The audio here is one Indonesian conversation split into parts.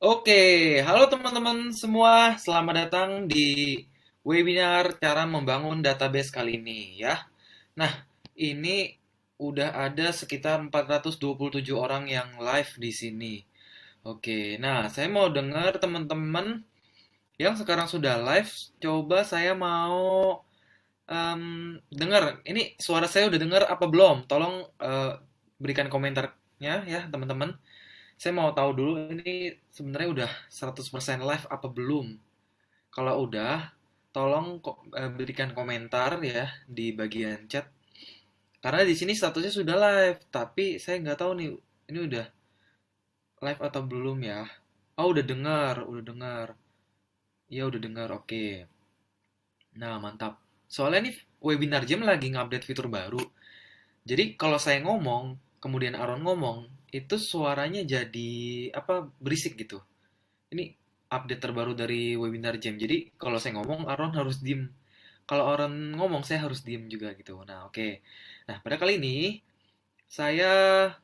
Oke, halo teman-teman semua, selamat datang di webinar cara membangun database kali ini ya. Nah, ini udah ada sekitar 427 orang yang live di sini. Oke, nah saya mau dengar teman-teman yang sekarang sudah live, coba saya mau dengar, ini suara saya udah dengar apa belum? Tolong berikan komentarnya ya teman-teman. Saya mau tahu dulu ini sebenarnya udah 100% live apa belum. Kalau udah, tolong berikan komentar ya di bagian chat. Karena di sini statusnya sudah live, tapi saya nggak tahu nih ini udah live atau belum ya. Oh, udah dengar, udah dengar. Ya udah dengar, oke. Nah, mantap. Soalnya nih webinar Jam lagi ngupdate fitur baru. Jadi kalau saya ngomong, kemudian Aaron ngomong, itu suaranya jadi apa berisik gitu. Ini update terbaru dari webinar Jam. Jadi kalau saya ngomong, Aaron harus diem. Kalau Aaron ngomong, saya harus diem juga gitu. Nah, oke. Nah, pada kali ini saya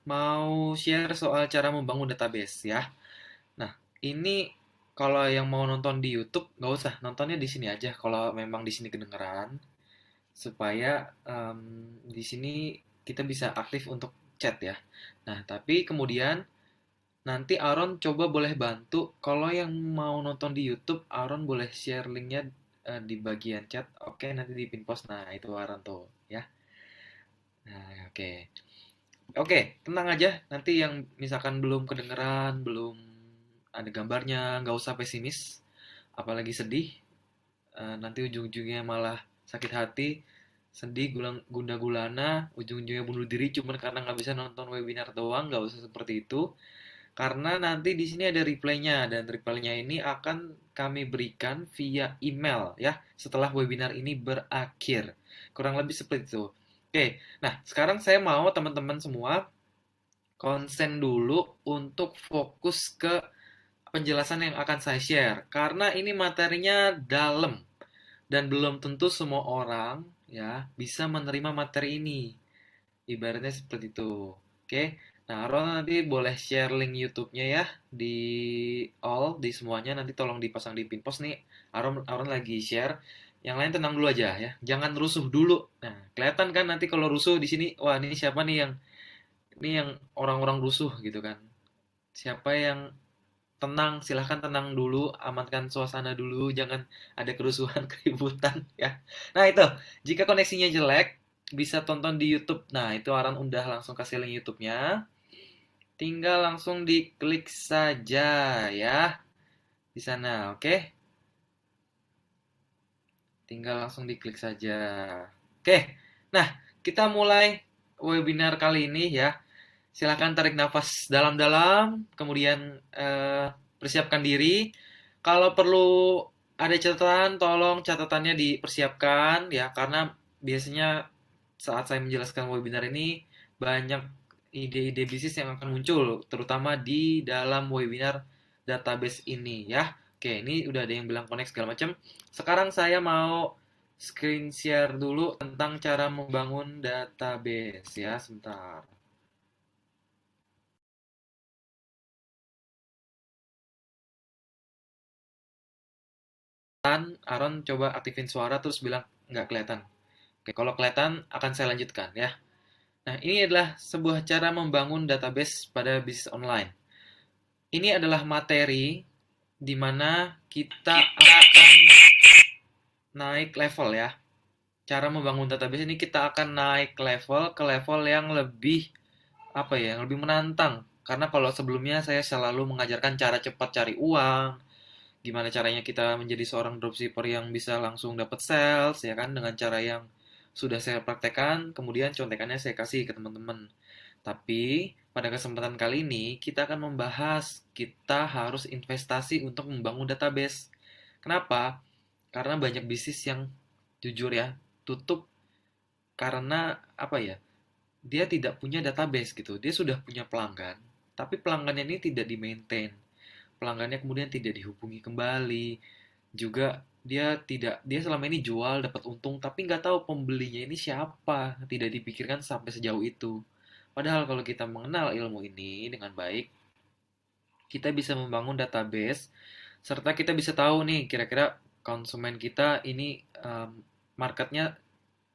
mau share soal cara membangun database ya. Nah, ini kalau yang mau nonton di YouTube, nggak usah nontonnya di sini aja. Kalau memang di sini kedengeran, supaya di sini kita bisa aktif untuk chat ya. Nah, tapi kemudian nanti Aaron coba boleh bantu kalau yang mau nonton di YouTube, Aaron boleh share linknya di bagian chat. Oke, nanti di pin post. Nah, itu Aaron tuh ya. Nah, oke. Oke, tenang aja. Nanti yang misalkan belum kedengeran, belum ada gambarnya, nggak usah pesimis, apalagi sedih. Nanti ujung-ujungnya malah sakit hati, sedih, gunda gulana, ujung-ujungnya bunuh diri cuma karena nggak bisa nonton webinar doang. Nggak usah seperti itu. Karena nanti di sini ada reply-nya dan reply-nya ini akan kami berikan via email ya setelah webinar ini berakhir. Kurang lebih seperti itu. Oke, nah sekarang saya mau teman-teman semua konsen dulu untuk fokus ke penjelasan yang akan saya share karena ini materinya dalam dan belum tentu semua orang ya bisa menerima materi ini. Ibaratnya seperti itu. Oke. Nah, Ron nanti boleh share link YouTube-nya ya di all di semuanya, nanti tolong dipasang di pin post nih. Aaron lagi share. Yang lain tenang dulu aja ya. Jangan rusuh dulu. Nah, kelihatan kan nanti kalau rusuh di sini, wah ini siapa nih yang ini yang orang-orang rusuh gitu kan. Siapa yang tenang, silahkan tenang dulu, amankan suasana dulu, jangan ada kerusuhan, keributan ya. Nah itu, jika koneksinya jelek, bisa tonton di YouTube. Nah itu Aran udah langsung kasih link YouTube-nya. Tinggal langsung diklik saja ya di sana, oke? Tinggal langsung diklik saja. Oke, nah kita mulai webinar kali ini ya. Silahkan tarik nafas dalam-dalam, kemudian persiapkan diri. Kalau perlu ada catatan, tolong catatannya dipersiapkan ya, karena biasanya saat saya menjelaskan webinar ini banyak ide-ide bisnis yang akan muncul, terutama di dalam webinar database ini ya. Oke, ini udah ada yang bilang connect segala macam. Sekarang saya mau screen share dulu tentang cara membangun database ya, sebentar. Aaron coba aktifin suara terus bilang nggak kelihatan. Oke, kalau kelihatan akan saya lanjutkan ya. Nah, ini adalah sebuah cara membangun database pada bisnis online. Ini adalah materi di mana kita akan naik level ya. Cara membangun database ini kita akan naik level ke level yang lebih apa ya, yang lebih menantang. Karena kalau sebelumnya saya selalu mengajarkan cara cepat cari uang, gimana caranya kita menjadi seorang dropshipper yang bisa langsung dapat sales ya kan dengan cara yang sudah saya praktekkan, kemudian contekannya saya kasih ke teman-teman. Tapi pada kesempatan kali ini kita akan membahas kita harus investasi untuk membangun database. Kenapa? Karena banyak bisnis yang jujur ya tutup karena apa ya? Dia tidak punya database gitu. Dia sudah punya pelanggan, tapi pelanggannya ini tidak di-maintain. Pelanggannya kemudian tidak dihubungi kembali, juga dia selama ini jual dapat untung tapi nggak tahu pembelinya ini siapa, tidak dipikirkan sampai sejauh itu. Padahal kalau kita mengenal ilmu ini dengan baik, kita bisa membangun database, serta kita bisa tahu nih kira-kira konsumen kita ini marketnya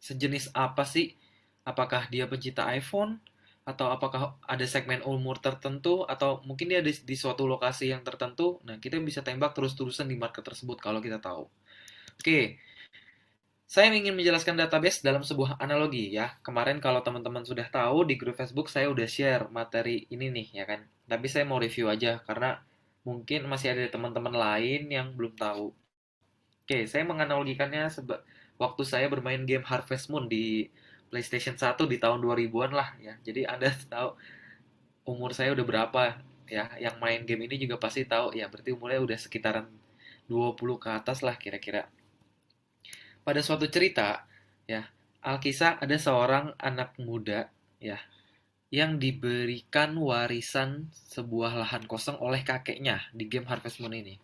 sejenis apa sih? Apakah dia pencinta iPhone? Atau apakah ada segmen umur tertentu? Atau mungkin dia di suatu lokasi yang tertentu? Nah, kita bisa tembak terus-terusan di market tersebut kalau kita tahu. Oke, saya ingin menjelaskan database dalam sebuah analogi ya. Kemarin kalau teman-teman sudah tahu di grup Facebook saya udah share materi ini nih ya kan. Tapi saya mau review aja karena mungkin masih ada teman-teman lain yang belum tahu. Oke, saya menganalogikannya waktu saya bermain game Harvest Moon di PlayStation 1 di tahun 2000-an lah ya. Jadi Anda tahu umur saya udah berapa ya. Yang main game ini juga pasti tahu ya, berarti umurnya udah sekitaran 20 ke atas lah kira-kira. Pada suatu cerita ya, Alkisah ada seorang anak muda ya yang diberikan warisan sebuah lahan kosong oleh kakeknya di game Harvest Moon ini.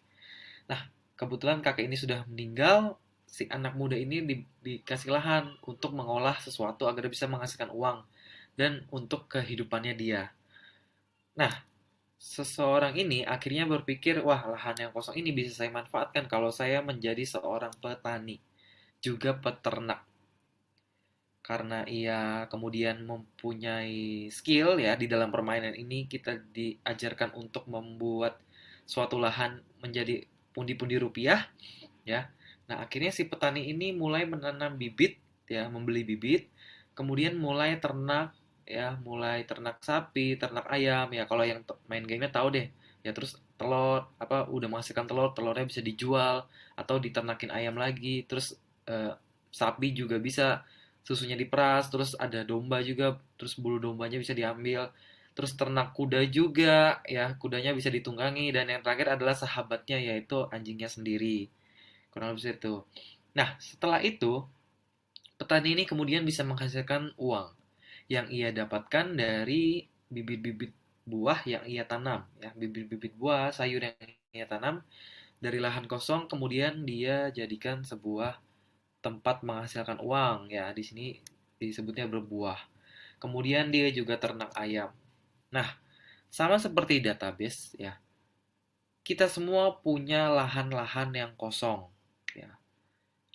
Nah, kebetulan kakek ini sudah meninggal, si anak muda ini dikasih lahan untuk mengolah sesuatu agar bisa menghasilkan uang dan untuk kehidupannya dia. Nah, seseorang ini akhirnya berpikir, wah lahan yang kosong ini bisa saya manfaatkan kalau saya menjadi seorang petani, juga peternak. Karena ia kemudian mempunyai skill ya di dalam permainan ini, kita diajarkan untuk membuat suatu lahan menjadi pundi-pundi rupiah ya. Nah, akhirnya si petani ini mulai menanam bibit ya, membeli bibit, kemudian mulai ternak ya, mulai ternak sapi, ternak ayam ya. Kalau yang main gamenya tahu deh. Ya terus telur apa udah menghasilkan telur, telurnya bisa dijual atau diternakin ayam lagi. Terus eh, sapi juga bisa susunya diperas, terus ada domba juga, terus bulu dombanya bisa diambil. Terus ternak kuda juga ya, kudanya bisa ditunggangi dan yang terakhir adalah sahabatnya yaitu anjingnya sendiri. Kurang lebih itu. Nah, setelah itu, petani ini kemudian bisa menghasilkan uang yang ia dapatkan dari bibit-bibit buah yang ia tanam. Ya, bibit-bibit buah, sayur yang ia tanam dari lahan kosong, kemudian dia jadikan sebuah tempat menghasilkan uang. Ya, di sini disebutnya berbuah. Kemudian dia juga ternak ayam. Nah, sama seperti database, ya, kita semua punya lahan-lahan yang kosong. Ya,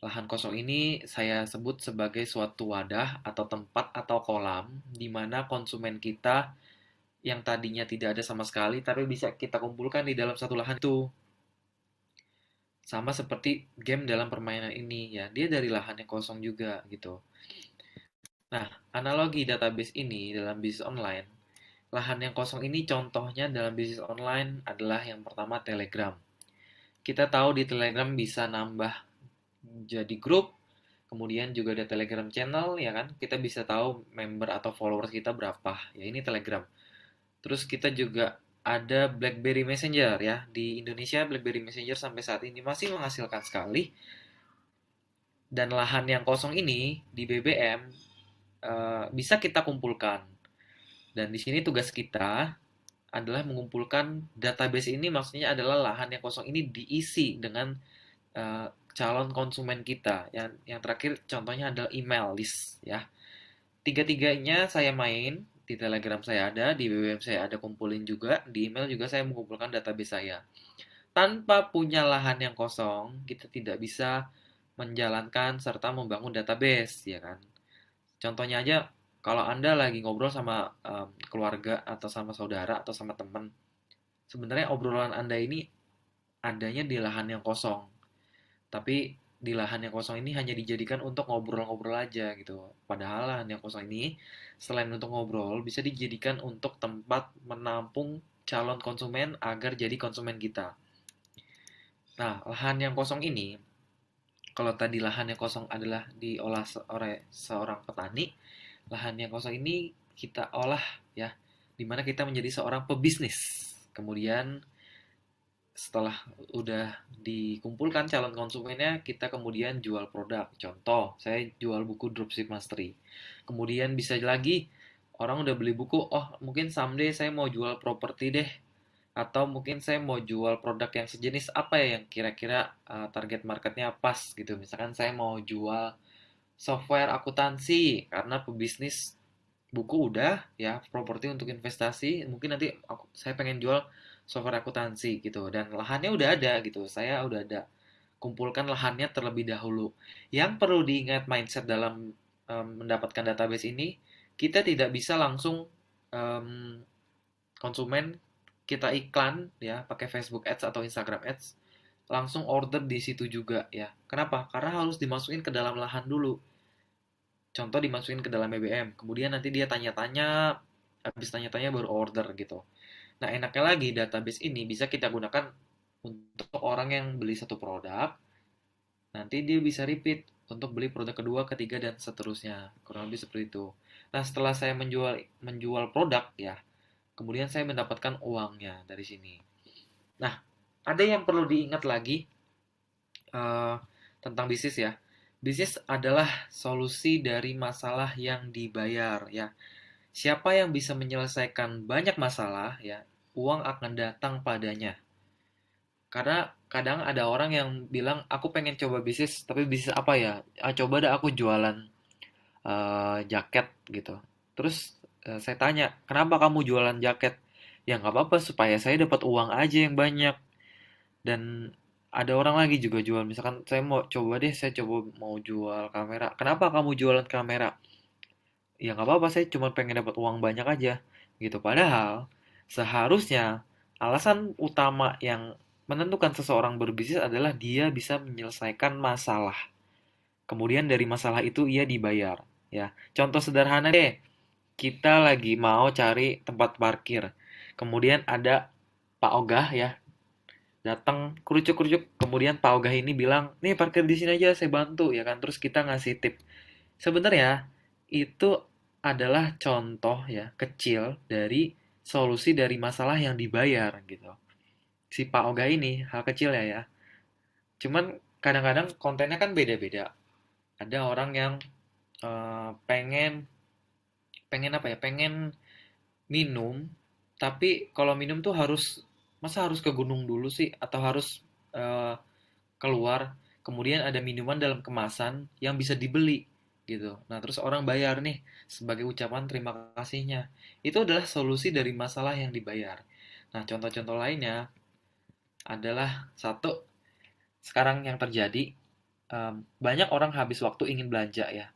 lahan kosong ini saya sebut sebagai suatu wadah atau tempat atau kolam di mana konsumen kita yang tadinya tidak ada sama sekali tapi bisa kita kumpulkan di dalam satu lahan itu. Sama seperti game dalam permainan ini ya, dia dari lahan yang kosong juga gitu. Nah, analogi database ini dalam bisnis online, lahan yang kosong ini contohnya dalam bisnis online adalah yang pertama Telegram. Kita tahu di Telegram bisa nambah jadi grup, kemudian juga ada Telegram channel ya kan. Kita bisa tahu member atau followers kita berapa. Ya ini Telegram. Terus kita juga ada BlackBerry Messenger ya. Di Indonesia BlackBerry Messenger sampai saat ini masih menghasilkan sekali. Dan lahan yang kosong ini di BBM bisa kita kumpulkan. Dan di sini tugas kita adalah mengumpulkan database ini, maksudnya adalah lahan yang kosong ini diisi dengan calon konsumen kita. Yang terakhir contohnya adalah email list ya. Tiga-tiganya saya main di Telegram saya ada, di BBM saya ada kumpulin juga, di email juga saya mengumpulkan database saya. Tanpa punya lahan yang kosong, kita tidak bisa menjalankan serta membangun database, ya kan? Contohnya aja, kalau Anda lagi ngobrol sama keluarga atau sama saudara atau sama teman, sebenarnya obrolan Anda ini adanya di lahan yang kosong. Tapi di lahan yang kosong ini hanya dijadikan untuk ngobrol-ngobrol aja gitu. Padahal lahan yang kosong ini selain untuk ngobrol bisa dijadikan untuk tempat menampung calon konsumen agar jadi konsumen kita. Nah, lahan yang kosong ini, kalau tadi lahan yang kosong adalah diolah oleh seorang petani, lahan yang kosong ini kita olah ya, dimana kita menjadi seorang pebisnis. Kemudian setelah udah dikumpulkan calon konsumennya, kita kemudian jual produk. Contoh, saya jual buku Dropship Mastery. Kemudian bisa lagi, orang udah beli buku, oh mungkin someday saya mau jual properti deh. Atau mungkin saya mau jual produk yang sejenis apa ya yang kira-kira target marketnya pas gitu. Misalkan saya mau jual software akuntansi karena pebisnis buku udah, ya, properti untuk investasi, mungkin nanti saya pengen jual software akuntansi gitu, dan lahannya udah ada gitu, saya udah ada kumpulkan lahannya terlebih dahulu. Yang perlu diingat mindset dalam mendapatkan database ini, kita tidak bisa langsung em, konsumen kita iklan ya pakai Facebook Ads atau Instagram Ads langsung order di situ juga ya. Kenapa? Karena harus dimasukin ke dalam lahan dulu. Contoh dimasukin ke dalam BBM, kemudian nanti dia tanya-tanya, habis tanya-tanya baru order gitu. Nah, enaknya lagi database ini bisa kita gunakan untuk orang yang beli satu produk, nanti dia bisa repeat untuk beli produk kedua, ketiga, dan seterusnya. Kurang lebih seperti itu. Nah, setelah saya menjual produk ya, kemudian saya mendapatkan uangnya dari sini. Nah, ada yang perlu diingat lagi eh, tentang bisnis ya. Bisnis adalah solusi dari masalah yang dibayar ya. Siapa yang bisa menyelesaikan banyak masalah ya, uang akan datang padanya. Karena kadang ada orang yang bilang aku pengen coba bisnis, tapi bisnis apa ya? Ah, coba dah aku jualan jaket gitu. Terus saya tanya, kenapa kamu jualan jaket? Ya nggak apa-apa supaya saya dapat uang aja yang banyak. Dan ada orang lagi juga jual, misalkan saya mau coba deh, saya coba mau jual kamera. Kenapa kamu jualan kamera? Ya nggak apa-apa, saya cuma pengen dapat uang banyak aja gitu. Padahal seharusnya alasan utama yang menentukan seseorang berbisnis adalah dia bisa menyelesaikan masalah. Kemudian dari masalah itu ia dibayar. Ya, contoh sederhana deh, kita lagi mau cari tempat parkir. Kemudian ada Pak Ogah ya, datang kerucuk-kerucuk, kemudian Pak Ogah ini bilang, nih parkir di sini aja saya bantu ya kan, terus kita ngasih tip. Sebenarnya itu adalah contoh ya kecil dari solusi dari masalah yang dibayar gitu. Si Pak Ogah ini hal kecil ya. Cuman kadang-kadang kontennya kan beda-beda. Ada orang yang pengen pengen apa ya? Pengen minum, tapi kalau minum tuh masa harus ke gunung dulu sih atau harus eh, keluar, kemudian ada minuman dalam kemasan yang bisa dibeli gitu. Nah, terus orang bayar nih sebagai ucapan terima kasihnya. Itu adalah solusi dari masalah yang dibayar. Nah, contoh-contoh lainnya adalah satu, sekarang yang terjadi banyak orang habis waktu ingin belanja ya.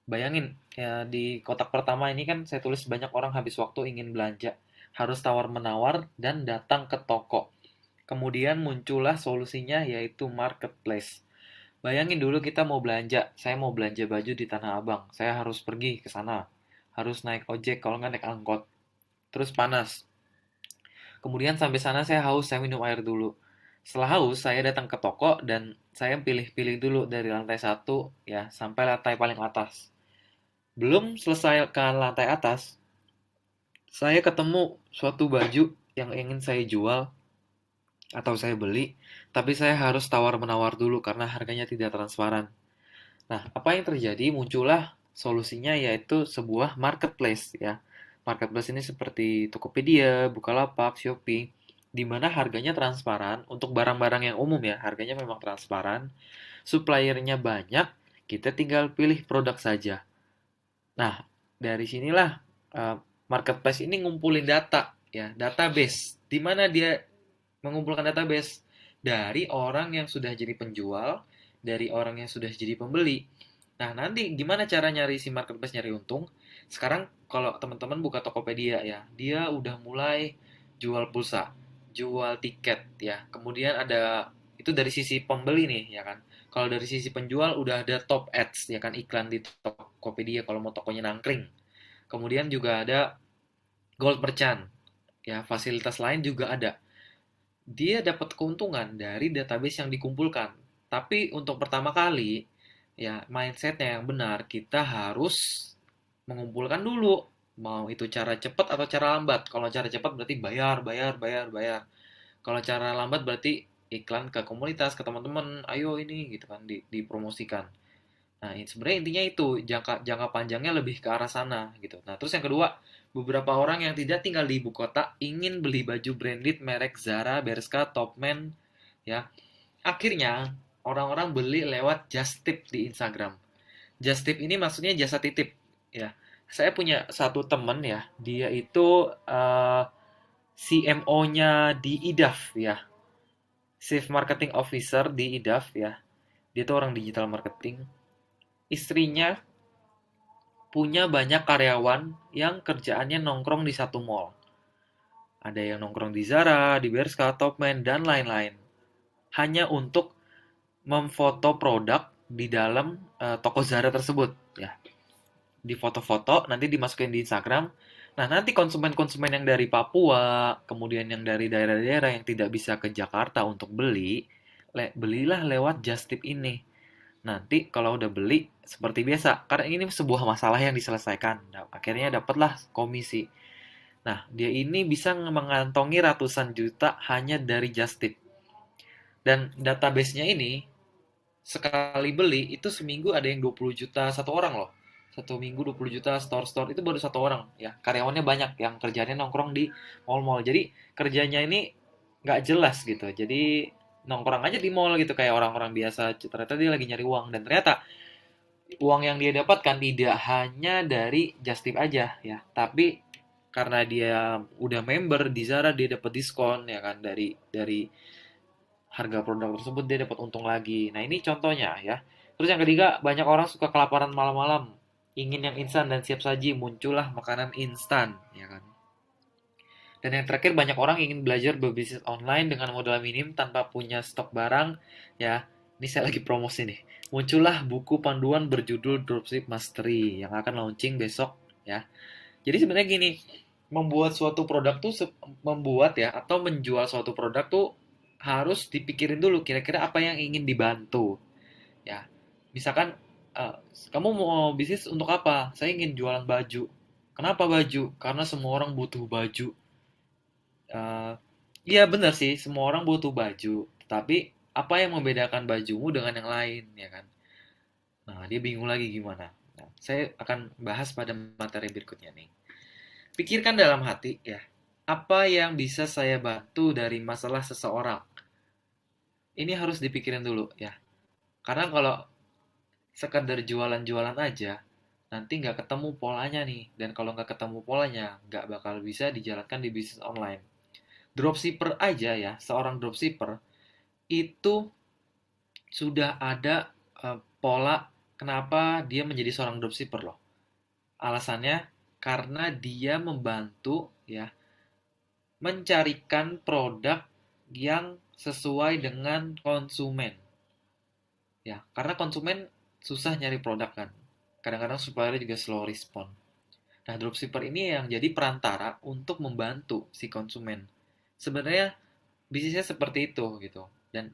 Bayangin ya, di kotak pertama ini kan saya tulis banyak orang habis waktu ingin belanja, harus tawar-menawar dan datang ke toko. Kemudian muncullah solusinya yaitu marketplace. Bayangin dulu kita mau belanja, saya mau belanja baju di Tanah Abang, saya harus pergi ke sana, harus naik ojek kalau nggak naik angkot, terus panas. Kemudian sampai sana saya haus, saya minum air dulu. Setelah haus, saya datang ke toko dan saya pilih-pilih dulu dari lantai satu ya sampai lantai paling atas. Belum selesai ke lantai atas, saya ketemu suatu baju yang ingin saya jual atau saya beli, tapi saya harus tawar-menawar dulu karena harganya tidak transparan. Nah, apa yang terjadi? Muncullah solusinya yaitu sebuah marketplace ya. Marketplace ini seperti Tokopedia, Bukalapak, Shopee, di mana harganya transparan untuk barang-barang yang umum ya. Harganya memang transparan, suppliernya banyak, kita tinggal pilih produk saja. Nah, dari sinilah eh, marketplace ini ngumpulin data ya, database. Di mana dia mengumpulkan database dari orang yang sudah jadi penjual, dari orang yang sudah jadi pembeli. Nah, nanti gimana cara nyari si marketplace nyari untung? Sekarang kalau teman-teman buka Tokopedia ya, dia udah mulai jual pulsa, jual tiket ya. Kemudian ada itu dari sisi pembeli nih ya kan. Kalau dari sisi penjual udah ada top ads ya kan, iklan di Tokopedia kalau mau tokonya nangkring. Kemudian juga ada gold merchant ya, fasilitas lain juga ada. Dia dapat keuntungan dari database yang dikumpulkan. Tapi untuk pertama kali, ya mindsetnya yang benar, kita harus mengumpulkan dulu. Mau itu cara cepat atau cara lambat. Kalau cara cepat berarti bayar, bayar, bayar, bayar. Kalau cara lambat berarti iklan ke komunitas, ke teman-teman, ayo ini gitu kan, dipromosikan. Nah, sebenarnya intinya itu jangka jangka panjangnya lebih ke arah sana gitu. Nah, terus yang kedua, beberapa orang yang tidak tinggal di ibu kota ingin beli baju branded merek Zara, Bershka, Topman, ya. Akhirnya orang-orang beli lewat just tip di Instagram. Just tip ini maksudnya jasa titip, ya. Saya punya satu temen ya, dia itu CMO-nya di IDAF ya, Chief Marketing Officer di IDAF ya. Dia tuh orang digital marketing. Istrinya punya banyak karyawan yang kerjaannya nongkrong di satu mall. Ada yang nongkrong di Zara, di Bershka, Topman, dan lain-lain. Hanya untuk memfoto produk di dalam toko Zara tersebut ya. Di foto-foto nanti dimasukin di Instagram. Nah, nanti konsumen-konsumen yang dari Papua, kemudian yang dari daerah-daerah yang tidak bisa ke Jakarta untuk beli, belilah lewat Just Tip ini. Nanti kalau udah beli seperti biasa, karena ini sebuah masalah yang diselesaikan. Nah, akhirnya dapatlah komisi. Nah, dia ini bisa mengantongi ratusan juta hanya dari Just Tip. Dan database-nya ini sekali beli itu seminggu ada yang 20 juta satu orang loh. Satu minggu 20 juta store-store itu baru satu orang ya. Karyawannya banyak yang kerjanya nongkrong di mall-mall. Jadi kerjanya ini nggak jelas gitu. Jadi nongkrong aja di mall gitu kayak orang-orang biasa. Ternyata dia lagi nyari uang dan ternyata uang yang dia dapatkan tidak hanya dari Just Tip aja ya, tapi karena dia udah member di Zara dia dapat diskon ya kan dari harga produk tersebut dia dapat untung lagi. Nah, ini contohnya ya. Terus yang ketiga, banyak orang suka kelaparan malam-malam. Ingin yang instan dan siap saji, muncullah makanan instan, ya kan. Dan yang terakhir, banyak orang ingin belajar berbisnis online dengan modal minim tanpa punya stok barang, ya. Ini saya lagi promosi nih. Muncullah buku panduan berjudul Dropship Mastery yang akan launching besok, ya. Jadi sebenarnya gini, membuat suatu produk tuh membuat ya atau menjual suatu produk tuh harus dipikirin dulu kira-kira apa yang ingin dibantu ya. Misalkan eh, kamu mau bisnis untuk apa? Saya ingin jualan baju. Kenapa baju? Karena semua orang butuh baju. Eh, Iya benar sih, semua orang butuh baju. Tapi apa yang membedakan bajumu dengan yang lain ya kan? Nah, dia bingung lagi gimana. Nah, saya akan bahas pada materi berikutnya nih. Pikirkan dalam hati ya, apa yang bisa saya bantu dari masalah seseorang? Ini harus dipikirin dulu ya. Karena kalau sekedar jualan-jualan aja, nanti nggak ketemu polanya nih. Dan kalau nggak ketemu polanya, nggak bakal bisa dijalankan di bisnis online. Dropshipper aja ya, seorang dropshipper itu sudah ada pola kenapa dia menjadi seorang dropshipper loh. Alasannya karena dia membantu ya mencarikan produk yang sesuai dengan konsumen. Ya, karena konsumen susah nyari produk kan. Kadang-kadang supplier juga slow respon. Nah, dropshipper ini yang jadi perantara untuk membantu si konsumen. Sebenarnya bisnisnya seperti itu gitu. Dan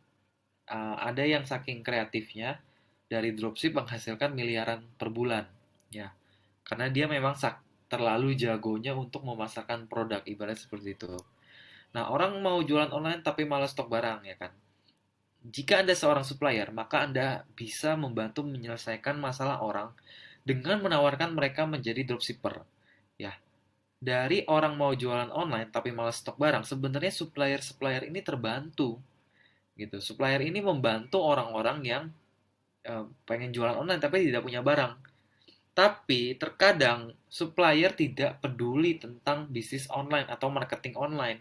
ada yang saking kreatifnya dari dropship menghasilkan miliaran per bulan. Ya, karena dia memang terlalu jagonya untuk memasarkan produk ibarat seperti itu. Nah, orang mau jualan online tapi malas stok barang ya kan. Jika Anda seorang supplier, maka Anda bisa membantu menyelesaikan masalah orang dengan menawarkan mereka menjadi dropshipper. Ya, dari orang mau jualan online tapi malas stok barang, sebenarnya supplier-supplier ini terbantu gitu. Supplier ini membantu orang-orang yang pengen jualan online tapi tidak punya barang. Tapi terkadang supplier tidak peduli tentang bisnis online atau marketing online.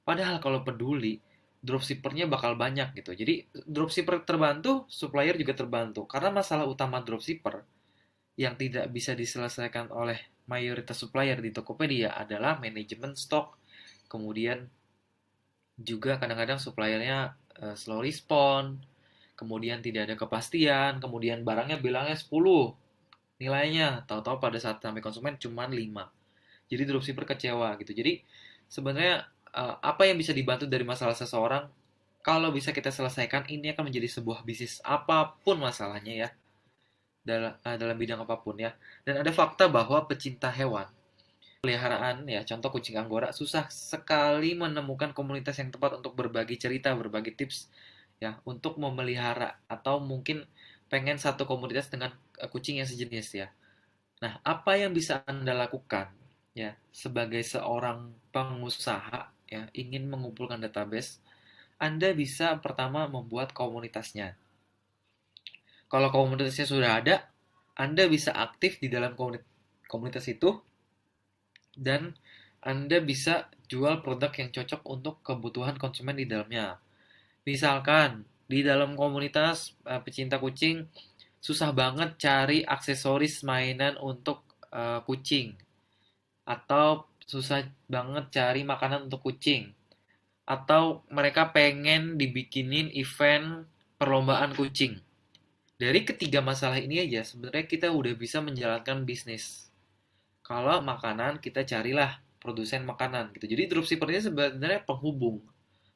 Padahal kalau peduli, dropshippernya bakal banyak gitu. Jadi dropshipper terbantu, supplier juga terbantu. Karena masalah utama dropshipper yang tidak bisa diselesaikan oleh mayoritas supplier di Tokopedia adalah manajemen stok. Kemudian juga kadang-kadang suppliernya slow respon, kemudian tidak ada kepastian, kemudian barangnya bilangnya 10 nilainya, tahu-tahu pada saat sampai konsumen cuma 5. Jadi dropshipper kecewa gitu. Jadi sebenarnya apa yang bisa dibantu dari masalah seseorang kalau bisa kita selesaikan ini akan menjadi sebuah bisnis apapun masalahnya ya dalam bidang apapun ya. Dan ada fakta bahwa pecinta hewan peliharaan ya contoh kucing anggora susah sekali menemukan komunitas yang tepat untuk berbagi cerita, berbagi tips ya untuk memelihara atau mungkin pengen satu komunitas dengan kucing yang sejenis ya. Nah, apa yang bisa Anda lakukan ya sebagai seorang pengusaha ya ingin mengumpulkan database? Anda bisa pertama membuat komunitasnya. Kalau komunitasnya sudah ada, Anda bisa aktif di dalam komunitas itu, dan Anda bisa jual produk yang cocok untuk kebutuhan konsumen di dalamnya. Misalkan di dalam komunitas pecinta kucing susah banget cari aksesoris mainan untuk kucing, atau susah banget cari makanan untuk kucing, atau mereka pengen dibikinin event perlombaan kucing. Dari ketiga masalah ini aja sebenarnya kita udah bisa menjalankan bisnis. Kalau makanan, kita carilah produsen makanan gitu. Jadi dropshipper ini sebenarnya penghubung,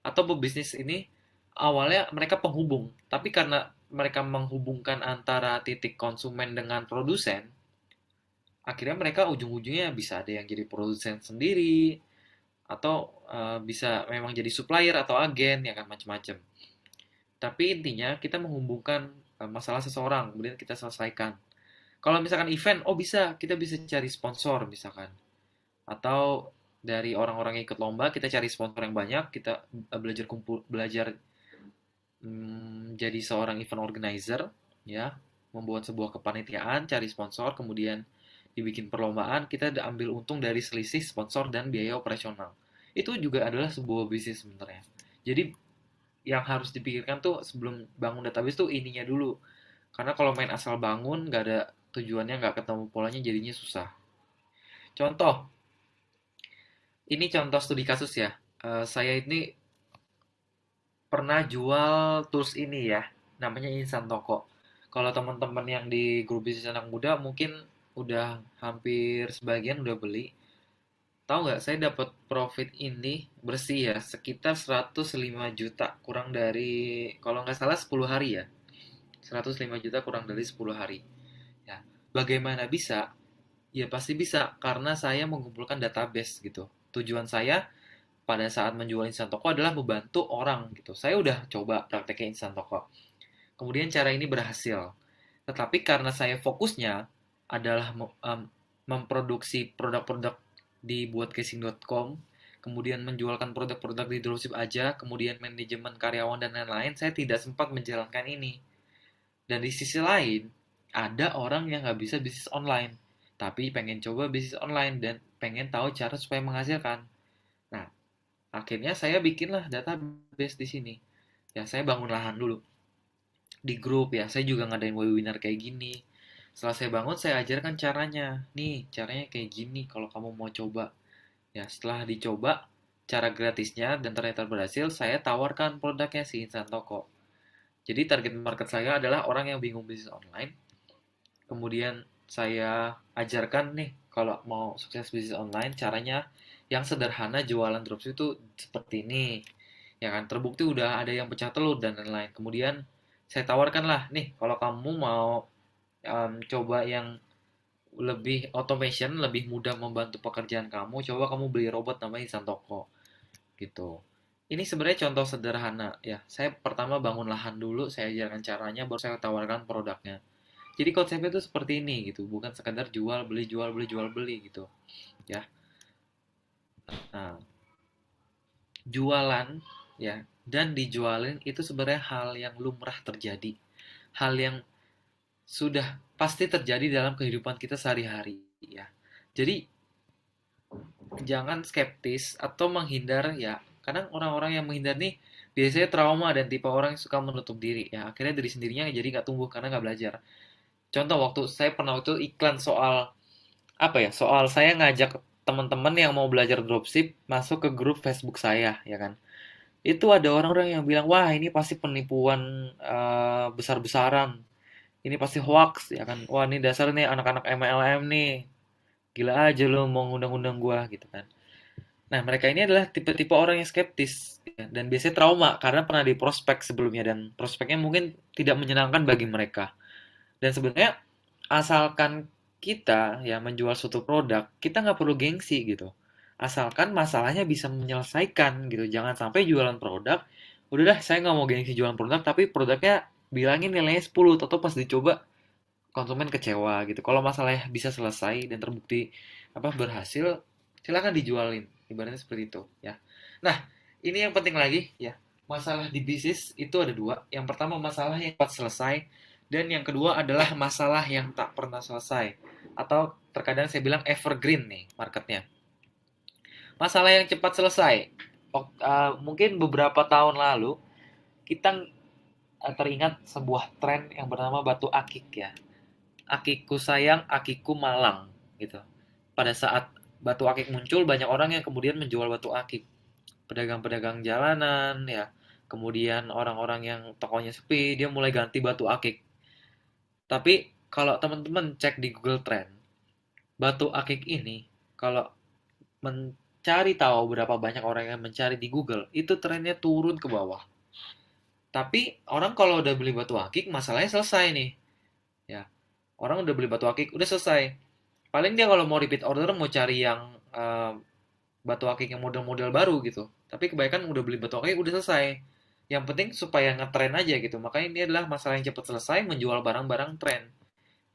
atau pebisnis ini awalnya mereka penghubung, tapi karena mereka menghubungkan antara titik konsumen dengan produsen, akhirnya mereka ujung-ujungnya bisa ada yang jadi produsen sendiri, atau bisa memang jadi supplier atau agen, ya kan, macam-macam. Tapi intinya kita menghubungkan masalah seseorang, kemudian kita selesaikan. Kalau misalkan event, oh bisa, kita bisa cari sponsor misalkan. Atau dari orang-orang yang ikut lomba, kita cari sponsor yang banyak, kita belajar jadi seorang event organizer, ya, membuat sebuah kepanitiaan, cari sponsor, kemudian dibikin perlombaan, kita ambil untung dari selisih sponsor dan biaya operasional. Itu juga adalah sebuah bisnis sebenarnya. Jadi yang harus dipikirkan tuh sebelum bangun database tuh ininya dulu. Karena kalau main asal bangun, nggak ada tujuannya, nggak ketemu polanya, jadinya susah. Contoh, ini contoh studi kasus ya. Saya ini pernah jual tools ini ya, namanya Insan Toko. Kalau teman-teman yang di grup bisnis anak muda mungkin udah hampir sebagian udah beli. Tahu nggak, saya dapat profit ini bersih ya, sekitar 105 juta kurang dari, kalau nggak salah 10 hari ya. 105 juta kurang dari 10 hari. Ya, bagaimana bisa? Ya pasti bisa, karena saya mengumpulkan database gitu. Tujuan saya pada saat menjual instan toko adalah membantu orang gitu. Saya udah coba prakteknya instan toko. Kemudian cara ini berhasil. Tetapi karena saya fokusnya adalah memproduksi produk-produk di buatcasing.com, kemudian menjualkan produk-produk di dropship aja, kemudian manajemen karyawan dan lain-lain, saya tidak sempat menjalankan ini. Dan di sisi lain, ada orang yang nggak bisa bisnis online, tapi pengen coba bisnis online dan pengen tahu cara supaya menghasilkan. Nah, akhirnya saya bikinlah database di sini. Ya, saya bangun lahan dulu di grup ya. Saya juga ngadain webinar kayak gini. Setelah saya bangun, saya ajarkan caranya. Nih, caranya kayak gini kalau kamu mau coba. Ya, setelah dicoba cara gratisnya dan ternyata berhasil, saya tawarkan produknya si Insan Toko. Jadi target market saya adalah orang yang bingung bisnis online. Kemudian saya ajarkan nih kalau mau sukses bisnis online, caranya yang sederhana jualan dropship itu seperti ini. Ya kan, terbukti udah ada yang pecah telur dan lain-lain. Kemudian saya tawarkan lah, nih kalau kamu mau coba yang lebih automation, lebih mudah membantu pekerjaan kamu, coba kamu beli robot namanya Santoko gitu. Ini sebenarnya contoh sederhana ya. Saya pertama bangun lahan dulu, saya ajarkan caranya, baru saya tawarkan produknya. Jadi konsepnya itu seperti ini gitu, bukan sekadar jual beli gitu ya. Nah, jualan ya dan dijualin itu sebenarnya hal yang lumrah terjadi, hal yang sudah pasti terjadi dalam kehidupan kita sehari-hari ya. Jadi jangan skeptis atau menghindar ya. Kadang orang-orang yang menghindar nih biasanya trauma dan tipe orang yang suka menutup diri ya. Akhirnya diri sendirinya jadi nggak tumbuh karena nggak belajar. Contoh, waktu saya pernah waktu iklan soal apa ya? Soal saya ngajak teman-teman yang mau belajar dropship masuk ke grup Facebook saya ya kan. Itu ada orang-orang yang bilang, wah ini pasti penipuan besar-besaran. Ini pasti hoax ya kan. Wah ini dasar nih anak-anak MLM nih. Gila aja lo mau ngundang-undang gua gitu kan. Nah, mereka ini adalah tipe-tipe orang yang skeptis ya, dan biasanya trauma karena pernah di prospek sebelumnya dan prospeknya mungkin tidak menyenangkan bagi mereka. Dan sebenarnya asalkan kita ya menjual suatu produk, kita nggak perlu gengsi gitu. Asalkan masalahnya bisa menyelesaikan gitu. Jangan sampai jualan produk, udah dah saya nggak mau gengsi jualan produk, tapi produknya bilangin nilainya 10, atau pas dicoba konsumen kecewa gitu. Kalau masalahnya bisa selesai dan terbukti apa berhasil, silakan dijualin. Ibaratnya seperti itu ya. Nah, ini yang penting lagi ya. Masalah di bisnis itu ada dua. Yang pertama masalah yang cepat selesai, dan yang kedua adalah masalah yang tak pernah selesai. atau terkadang saya bilang evergreen nih marketnya. Masalah yang cepat selesai. Mungkin beberapa tahun lalu kita teringat sebuah tren yang bernama batu akik ya. Akikku sayang, akikku malang gitu. Pada saat batu akik muncul, banyak orang yang kemudian menjual batu akik. Pedagang-pedagang jalanan ya. Kemudian orang-orang yang tokonya sepi, dia mulai ganti batu akik. Tapi kalau teman-teman cek di Google Trend, batu akik ini kalau mencari tahu berapa banyak orang yang mencari di Google, itu trennya turun ke bawah. Tapi orang kalau udah beli batu akik, masalahnya selesai nih. Ya, orang udah beli batu akik, udah selesai. Paling dia kalau mau repeat order mau cari yang batu akik yang model-model baru gitu. Tapi kebanyakan udah beli batu akik udah selesai. Yang penting supaya ngetren aja gitu. Makanya ini adalah masalah yang cepat selesai menjual barang-barang tren,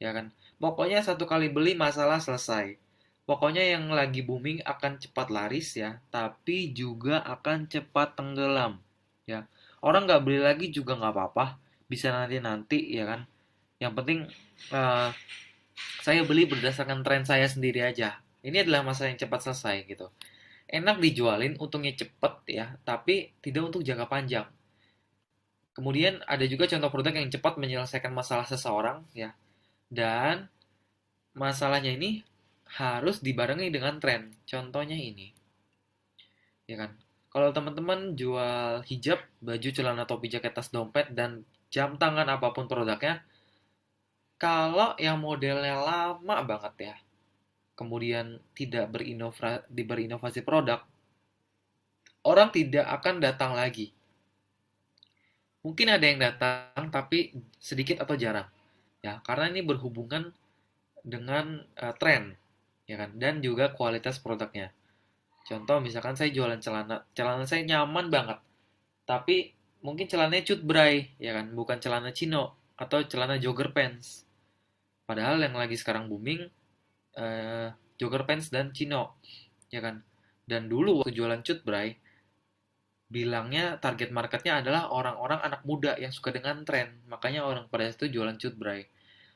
ya kan? Pokoknya satu kali beli masalah selesai. Pokoknya yang lagi booming akan cepat laris ya, tapi juga akan cepat tenggelam, ya. Orang nggak beli lagi juga nggak apa-apa, bisa nanti-nanti ya kan. Yang penting eh, saya beli berdasarkan tren saya sendiri aja. Ini adalah masalah yang cepat selesai gitu. Enak dijualin, untungnya cepet ya, tapi tidak untuk jangka panjang. Kemudian ada juga contoh produk yang cepat menyelesaikan masalah seseorang ya, dan masalahnya ini harus dibarengi dengan tren. Contohnya ini, ya kan? Kalau teman-teman jual hijab, baju, celana, topi, jaket, tas, dompet, dan jam tangan apapun produknya, kalau yang modelnya lama banget ya, kemudian tidak berinovasi produk, orang tidak akan datang lagi. Mungkin ada yang datang, tapi sedikit atau jarang. Ya, karena ini berhubungan dengan tren, ya kan, dan juga kualitas produknya. Contoh misalkan saya jualan celana, celana saya nyaman banget, tapi mungkin celananya cut bray, ya kan, bukan celana chino atau celana jogger pants. Padahal yang lagi sekarang booming jogger pants dan chino, ya kan. Dan dulu waktu jualan cut bray, bilangnya target marketnya adalah orang-orang anak muda yang suka dengan tren. Makanya orang pada saat itu jualan cut bray.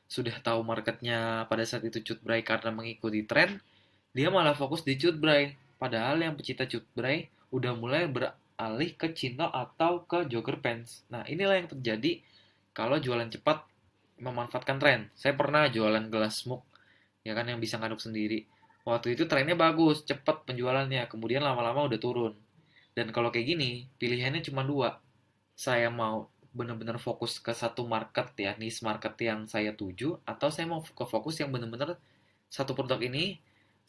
Sudah tahu marketnya pada saat itu cut bray karena mengikuti tren, dia malah fokus di cut bray. Padahal yang pecinta cut bray udah mulai beralih ke chino atau ke jogger pants. Nah, inilah yang terjadi kalau jualan cepat memanfaatkan tren. Saya pernah jualan gelas smoke, ya kan, yang bisa ngaduk sendiri. Waktu itu trennya bagus, cepat penjualannya, kemudian lama-lama udah turun. Dan kalau kayak gini, pilihannya cuma dua. Saya mau benar-benar fokus ke satu market ya, niche market yang saya tuju, atau saya mau ke fokus yang benar-benar satu produk ini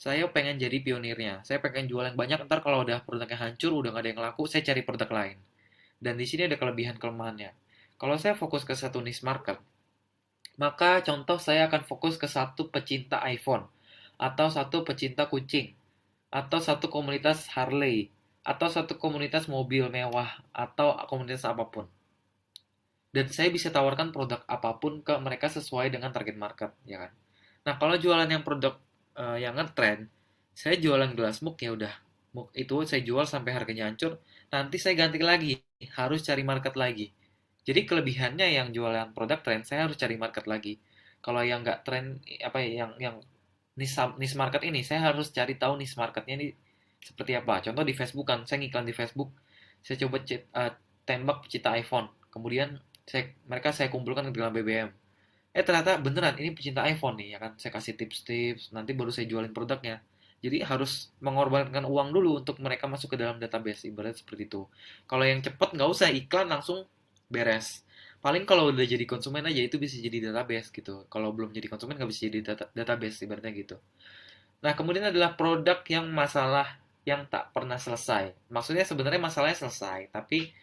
saya pengen jadi pionirnya. Saya pengen jual yang banyak, ntar kalau udah produknya hancur, udah nggak ada yang laku, saya cari produk lain. Dan di sini ada kelebihan kelemahannya. Kalau saya fokus ke satu niche market, maka contoh saya akan fokus ke satu pecinta iPhone, atau satu pecinta kucing, atau satu komunitas Harley, atau satu komunitas mobil mewah, atau komunitas apapun. Dan saya bisa tawarkan produk apapun ke mereka sesuai dengan target market, ya kan. Nah, kalau jualan yang produk yang ngetrend, saya jualan gelas mug ya udah. Mug itu saya jual sampai harganya hancur, nanti saya ganti lagi, harus cari market lagi. Jadi kelebihannya yang jualan produk trend, saya harus cari market lagi. Kalau yang nggak trend, apa ya, yang niche market ini, saya harus cari tahu niche marketnya ini seperti apa. Contoh di Facebook kan, saya ngiklan di Facebook, saya coba tembak pecinta iPhone, kemudian saya kumpulkan ke dalam BBM. Ternyata beneran ini pecinta iPhone nih ya kan. Saya kasih tips-tips, nanti baru saya jualin produknya. Jadi harus mengorbankan uang dulu untuk mereka masuk ke dalam database, ibarat seperti itu. Kalau yang cepet nggak usah iklan langsung beres. Paling kalau udah jadi konsumen aja itu bisa jadi database gitu. Kalau belum jadi konsumen nggak bisa jadi database ibaratnya gitu. Nah, kemudian adalah produk yang masalah yang tak pernah selesai. Maksudnya sebenarnya masalahnya selesai, tapi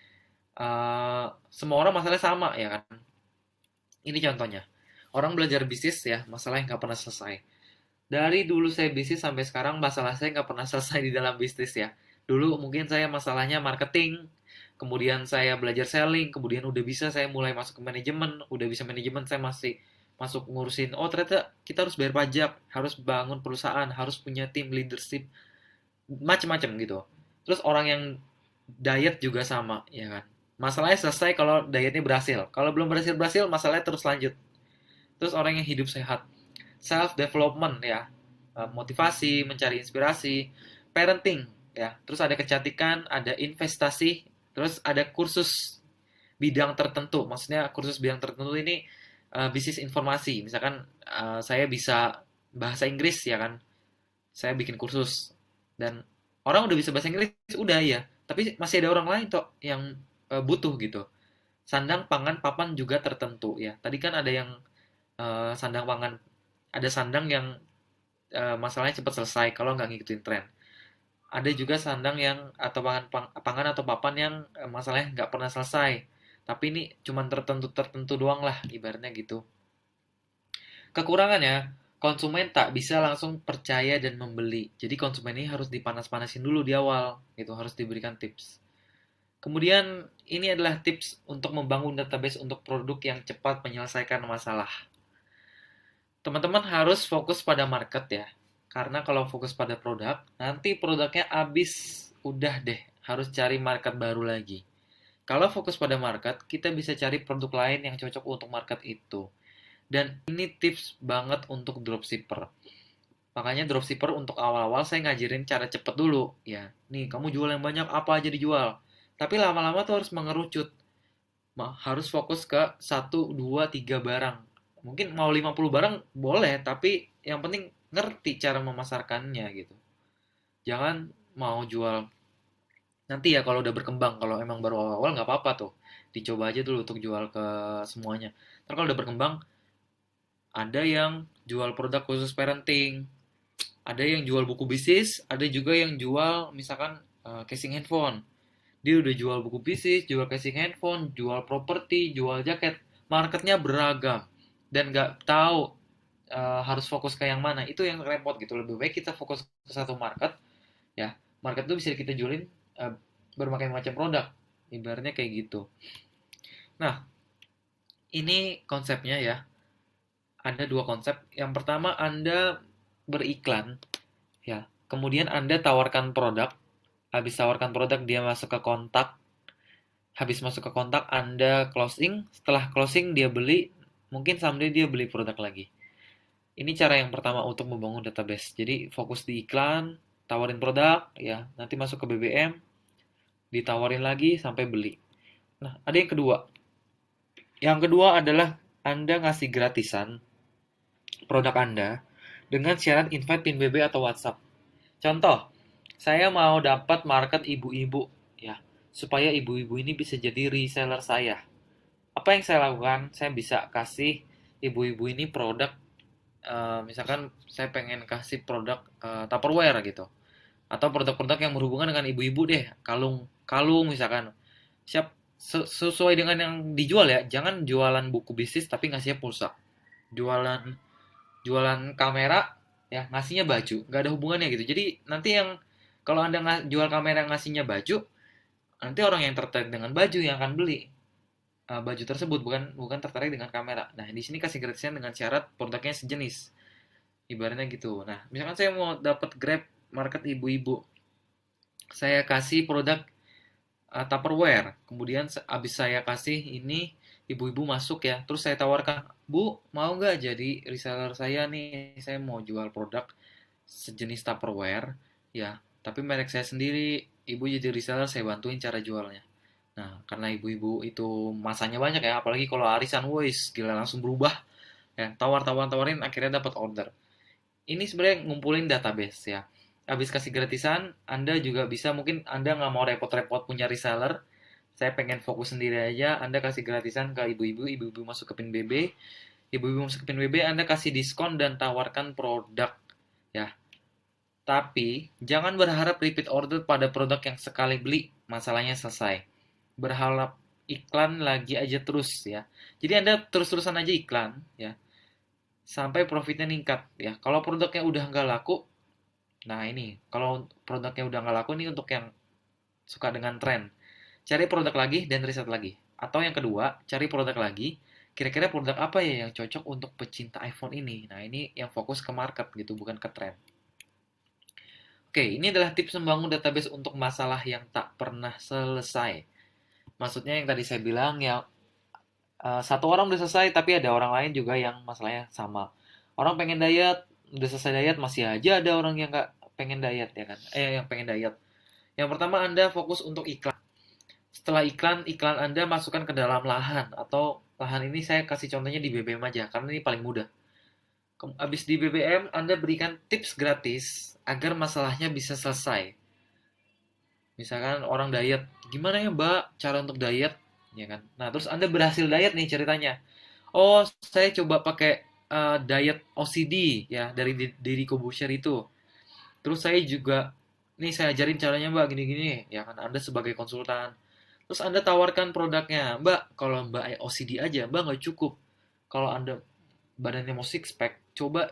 semua orang masalahnya sama ya kan. Ini contohnya. Orang belajar bisnis ya, masalah yang nggak pernah selesai. Dari dulu saya bisnis sampai sekarang, masalah saya nggak pernah selesai di dalam bisnis ya. Dulu mungkin saya masalahnya marketing, kemudian saya belajar selling, kemudian udah bisa saya mulai masuk ke manajemen, udah bisa manajemen saya masih masuk ngurusin, oh ternyata kita harus bayar pajak, harus bangun perusahaan, harus punya tim leadership, macem-macem gitu. Terus orang yang diet juga sama, ya kan. Masalahnya selesai kalau dietnya berhasil. Kalau belum berhasil-berhasil, masalahnya terus lanjut. Terus orang yang hidup sehat. self development ya, motivasi, mencari inspirasi, parenting ya, terus ada kecantikan, ada investasi, terus ada kursus bidang tertentu. Maksudnya kursus bidang tertentu ini bisnis informasi. Misalkan saya bisa bahasa Inggris ya kan, saya bikin kursus dan orang udah bisa bahasa Inggris udah ya, tapi masih ada orang lain toh yang butuh gitu. Sandang pangan papan juga tertentu ya. Tadi kan ada yang sandang pangan, ada sandang yang masalahnya cepat selesai kalau nggak ngikutin tren. Ada juga sandang yang atau pangan atau papan yang masalahnya nggak pernah selesai. Tapi ini cuma tertentu doang lah ibaratnya gitu. Kekurangannya, konsumen tak bisa langsung percaya dan membeli. Jadi konsumen ini harus dipanas-panasin dulu di awal, gitu, harus diberikan tips. Kemudian ini adalah tips untuk membangun database untuk produk yang cepat menyelesaikan masalah. Teman-teman harus fokus pada market ya. Karena kalau fokus pada produk, nanti produknya habis, udah deh, harus cari market baru lagi. Kalau fokus pada market, kita bisa cari produk lain yang cocok untuk market itu. Dan ini tips banget untuk dropshipper. Makanya dropshipper untuk awal-awal saya ngajarin cara cepet dulu. Ya, nih kamu jual yang banyak, apa aja dijual. Tapi lama-lama tuh harus mengerucut. Harus fokus ke satu 2 3 barang. Mungkin mau 50 barang boleh, tapi yang penting ngerti cara memasarkannya gitu. Jangan mau jual nanti ya kalau udah berkembang. Kalau emang baru awal-awal nggak apa-apa tuh. Dicoba aja dulu untuk jual ke semuanya. Ntar kalau udah berkembang, ada yang jual produk khusus parenting, ada yang jual buku bisnis, ada juga yang jual misalkan casing handphone. Dia udah jual buku bisnis, jual casing handphone, jual properti, jual jaket. Marketnya beragam dan nggak tahu harus fokus ke yang mana. Itu yang repot gitu. Lebih baik kita fokus ke satu market ya. Market itu bisa kita jualin uh, berbagai macam produk. Ibaratnya kayak gitu. Nah, ini konsepnya ya. Ada dua konsep. Yang pertama Anda beriklan ya. Kemudian Anda tawarkan produk. Habis tawarkan produk dia masuk ke kontak. Habis masuk ke kontak Anda closing. Setelah closing dia beli. Mungkin someday dia beli produk lagi. Ini cara yang pertama untuk membangun database. Jadi fokus di iklan, tawarin produk, ya nanti masuk ke BBM, ditawarin lagi sampai beli. Nah, ada yang kedua. Yang kedua adalah Anda ngasih gratisan produk Anda dengan syarat invite pin BB atau WhatsApp. Contoh, saya mau dapat market ibu-ibu ya, supaya ibu-ibu ini bisa jadi reseller saya. Apa yang saya lakukan? Saya bisa kasih ibu-ibu ini produk, misalkan saya pengen kasih produk Tupperware gitu, atau produk-produk yang berhubungan dengan ibu-ibu deh, kalung misalkan. Siap, sesuai dengan yang dijual ya, jangan jualan buku bisnis tapi ngasihnya pulsa. Jualan jualan kamera ya ngasihnya baju, nggak ada hubungannya gitu. Jadi nanti yang kalau anda jual kamera ngasihnya baju, nanti orang yang tertarik dengan baju yang akan beli baju tersebut, bukan bukan tertarik dengan kamera. Nah di sini kasih gratisan dengan syarat produknya sejenis, ibaratnya gitu. Nah misalkan saya mau dapat Grab market ibu-ibu, saya kasih produk Tupperware. Kemudian abis saya kasih ini, ibu-ibu masuk ya. Terus saya tawarkan, Bu, mau nggak jadi reseller saya nih? Saya mau jual produk sejenis Tupperware, ya. Tapi merek saya sendiri, ibu jadi reseller, saya bantuin cara jualnya. Nah, karena ibu-ibu itu masanya banyak ya, apalagi kalau arisan, wis gila langsung berubah. Ya, tawarin, akhirnya dapat order. Ini sebenarnya ngumpulin database ya. Habis kasih gratisan, Anda juga bisa, mungkin Anda nggak mau repot-repot punya reseller, saya pengen fokus sendiri aja, Anda kasih gratisan ke ibu-ibu, ibu-ibu masuk ke pin BB, ibu-ibu masuk ke pin BB, Anda kasih diskon dan tawarkan produk ya. Tapi jangan berharap repeat order pada produk yang sekali beli masalahnya selesai. Berharap iklan lagi aja terus ya. Jadi Anda terus-terusan aja iklan ya sampai profitnya ningkat ya. Kalau produknya udah nggak laku, nah ini kalau produknya udah nggak laku, ini untuk yang suka dengan tren. Cari produk lagi dan riset lagi. Atau yang kedua, cari produk lagi. Kira-kira produk apa ya yang cocok untuk pecinta iPhone ini? Nah ini yang fokus ke market gitu, bukan ke tren. Oke, ini adalah tips membangun database untuk masalah yang tak pernah selesai. Maksudnya yang tadi saya bilang ya, satu orang udah selesai tapi ada orang lain juga yang masalahnya sama. Orang pengen diet, udah selesai diet masih aja ada orang yang nggak pengen diet ya kan? Yang pengen diet. Yang pertama Anda fokus untuk iklan. Setelah iklan Anda masukkan ke dalam lahan atau lahan ini saya kasih contohnya di BBM aja karena ini paling mudah. Habis di BBM Anda berikan tips gratis agar masalahnya bisa selesai. Misalkan orang diet, gimana ya Mbak cara untuk diet? Ya kan. Nah, terus Anda berhasil diet nih ceritanya. Oh, saya coba pakai diet OCD ya dari Deddy Corbuzier itu. Terus saya juga nih saya ajarin caranya Mbak gini-gini ya kan Anda sebagai konsultan. Terus Anda tawarkan produknya, Mbak, kalau Mbak OCD aja, Mbak nggak cukup. Kalau Anda badannya mau six pack, coba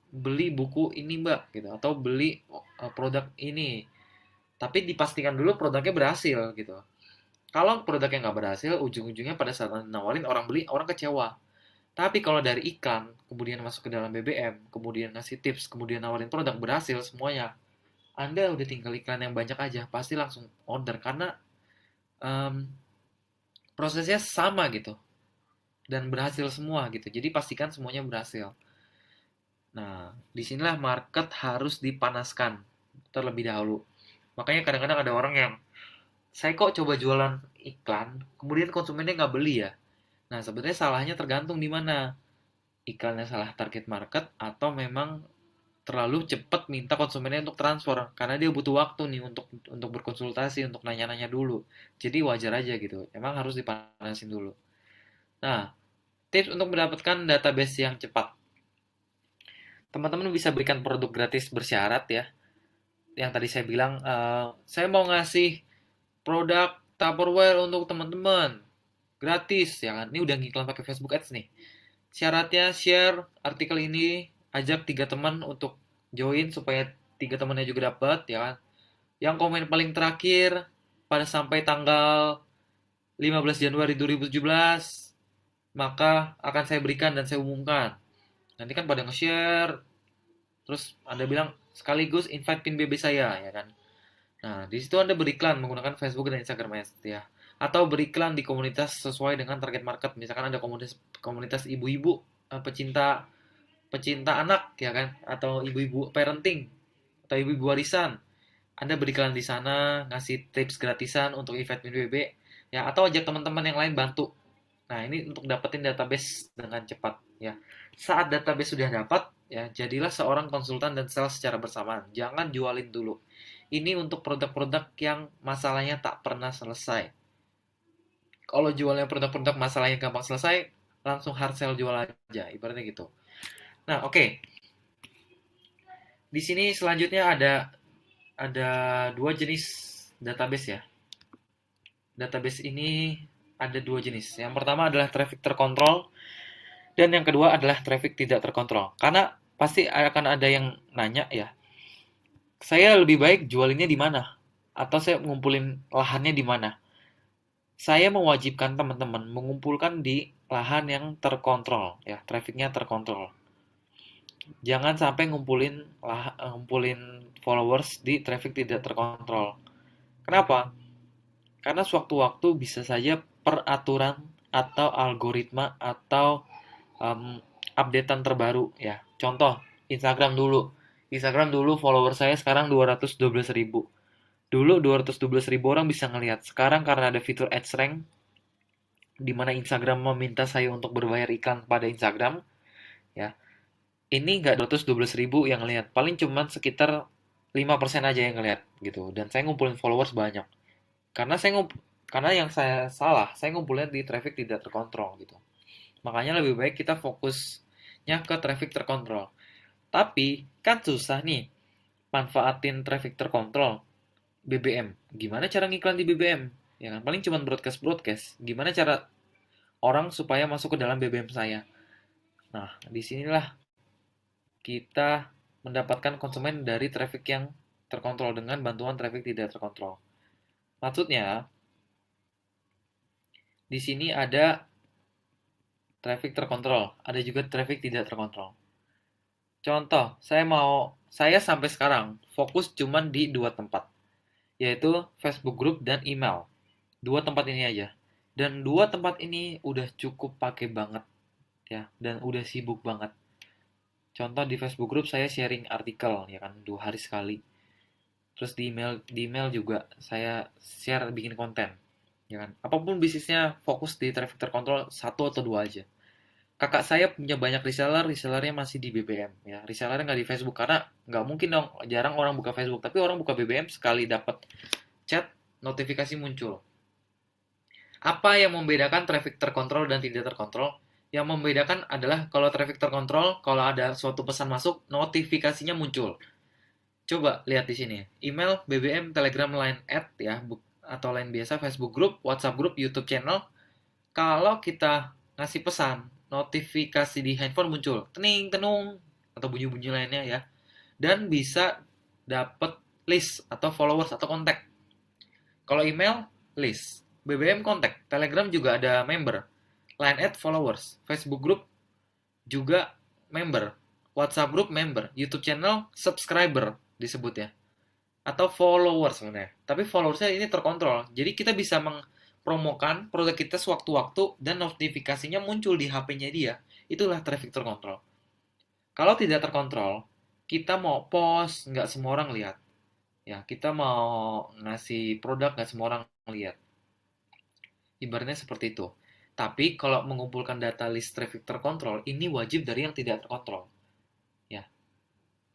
beli buku ini Mbak gitu atau beli produk ini. Tapi dipastikan dulu produknya berhasil gitu. Kalau produknya nggak berhasil, ujung-ujungnya pada saat nawarin orang beli, orang kecewa. Tapi kalau dari iklan, kemudian masuk ke dalam BBM, kemudian ngasih tips, kemudian nawarin produk berhasil semuanya, Anda udah tinggal iklan yang banyak aja, pasti langsung order karena em, prosesnya sama gitu dan berhasil semua gitu. Jadi pastikan semuanya berhasil. Nah, disinilah market harus dipanaskan terlebih dahulu. Makanya kadang-kadang ada orang yang saya kok coba jualan iklan, kemudian konsumennya nggak beli ya. Nah, sebenarnya salahnya tergantung di mana. Iklannya salah target market atau memang terlalu cepat minta konsumennya untuk transfer karena dia butuh waktu nih untuk berkonsultasi, untuk nanya-nanya dulu. Jadi wajar aja gitu. Emang harus dipanasin dulu. Nah, tips untuk mendapatkan database yang cepat. Teman-teman bisa berikan produk gratis bersyarat ya. Yang tadi saya bilang, saya mau ngasih produk Tupperware untuk teman-teman. Gratis, ya kan? Ini udah ngiklan pakai Facebook Ads nih. Syaratnya share artikel ini, ajak 3 teman untuk join supaya 3 temannya juga dapat, ya kan? Yang komen paling terakhir pada sampai tanggal 15 Januari 2017, maka akan saya berikan dan saya umumkan. Nanti kan pada nge-share, terus Anda bilang sekaligus invite pin BB saya, ya kan? Nah, di situ Anda beriklan menggunakan Facebook dan Instagram Ads ya. Atau beriklan di komunitas sesuai dengan target market. Misalkan ada komunitas komunitas ibu-ibu pecinta pecinta anak ya kan atau ibu-ibu parenting atau ibu-ibu warisan. Anda beriklan di sana, ngasih tips gratisan untuk event BB ya atau ajak teman-teman yang lain bantu. Nah, ini untuk dapetin database dengan cepat ya. Saat database sudah dapat ya, jadilah seorang konsultan dan sales secara bersamaan. Jangan jualin dulu. Ini untuk produk-produk yang masalahnya tak pernah selesai. Kalau jualnya produk-produk masalahnya gampang selesai, langsung hard sell jual aja, ibaratnya gitu. Nah, oke. Di sini selanjutnya ada 2 jenis database ya. Database ini ada 2 jenis. Yang pertama adalah traffic terkontrol dan yang kedua adalah traffic tidak terkontrol. Karena pasti akan ada yang nanya ya, saya lebih baik jualinnya di mana? Atau saya ngumpulin lahannya di mana? Saya mewajibkan teman-teman mengumpulkan di lahan yang terkontrol, ya, trafficnya terkontrol. Jangan sampai ngumpulin followers di traffic tidak terkontrol. Kenapa? Karena sewaktu-waktu bisa saja peraturan atau algoritma atau updatean terbaru, ya. Contoh, Instagram dulu. Instagram dulu follower saya sekarang 212.000. Dulu 212.000 orang bisa ngelihat. Sekarang karena ada fitur Ads Rank, di mana Instagram meminta saya untuk berbayar iklan pada Instagram, ya. Ini nggak 212.000 yang ngelihat, paling cuma sekitar 5% aja yang ngelihat gitu. Dan saya ngumpulin followers banyak. Karena karena yang saya ngumpulin di traffic tidak terkontrol gitu. Makanya lebih baik kita fokusnya ke traffic terkontrol. Tapi kan susah nih manfaatin traffic terkontrol BBM. Gimana cara ngiklan di BBM? Ya kan paling cuma broadcast. Gimana cara orang supaya masuk ke dalam BBM saya? Nah, disinilah kita mendapatkan konsumen dari traffic yang terkontrol dengan bantuan traffic tidak terkontrol. Maksudnya, di sini ada traffic terkontrol, ada juga traffic tidak terkontrol. Contoh, saya sampai sekarang fokus cuman di 2 tempat, yaitu Facebook Group dan email. 2 tempat ini aja. Dan 2 tempat ini udah cukup pakai banget ya, dan udah sibuk banget. Contoh di Facebook Group saya sharing artikel ya kan 2 hari sekali. Terus di email juga saya share bikin konten ya kan. Apapun bisnisnya fokus di traffic terkontrol satu atau dua aja. Kakak saya punya banyak reseller, resellernya masih di BBM ya. Resellernya nggak di Facebook karena nggak mungkin dong, jarang orang buka Facebook. Tapi orang buka BBM sekali dapat chat, notifikasi muncul. Apa yang membedakan traffic terkontrol dan tidak terkontrol? Yang membedakan adalah kalau traffic terkontrol, kalau ada suatu pesan masuk, notifikasinya muncul. Coba lihat di sini. Email, BBM, Telegram, Line Ad ya, atau line biasa, Facebook Group, WhatsApp Group, YouTube Channel. Kalau kita ngasih pesan, notifikasi di handphone muncul, tening, tenung, atau bunyi-bunyi lainnya ya. Dan bisa dapat list atau followers atau kontak. Kalau email, list. BBM kontak. Telegram juga ada member. Line Ad followers. Facebook Group juga member. WhatsApp Group member. YouTube channel subscriber disebut ya. Atau followers sebenarnya. Tapi followersnya ini terkontrol. Jadi kita bisa mempromokan produk kita sewaktu-waktu dan notifikasinya muncul di HP-nya dia. Itulah traffic terkontrol. Kalau tidak terkontrol, kita mau post, nggak semua orang lihat. Ya, kita mau ngasih produk, nggak semua orang lihat. Ibaratnya seperti itu. Tapi kalau mengumpulkan data list traffic terkontrol, ini wajib dari yang tidak terkontrol. Ya,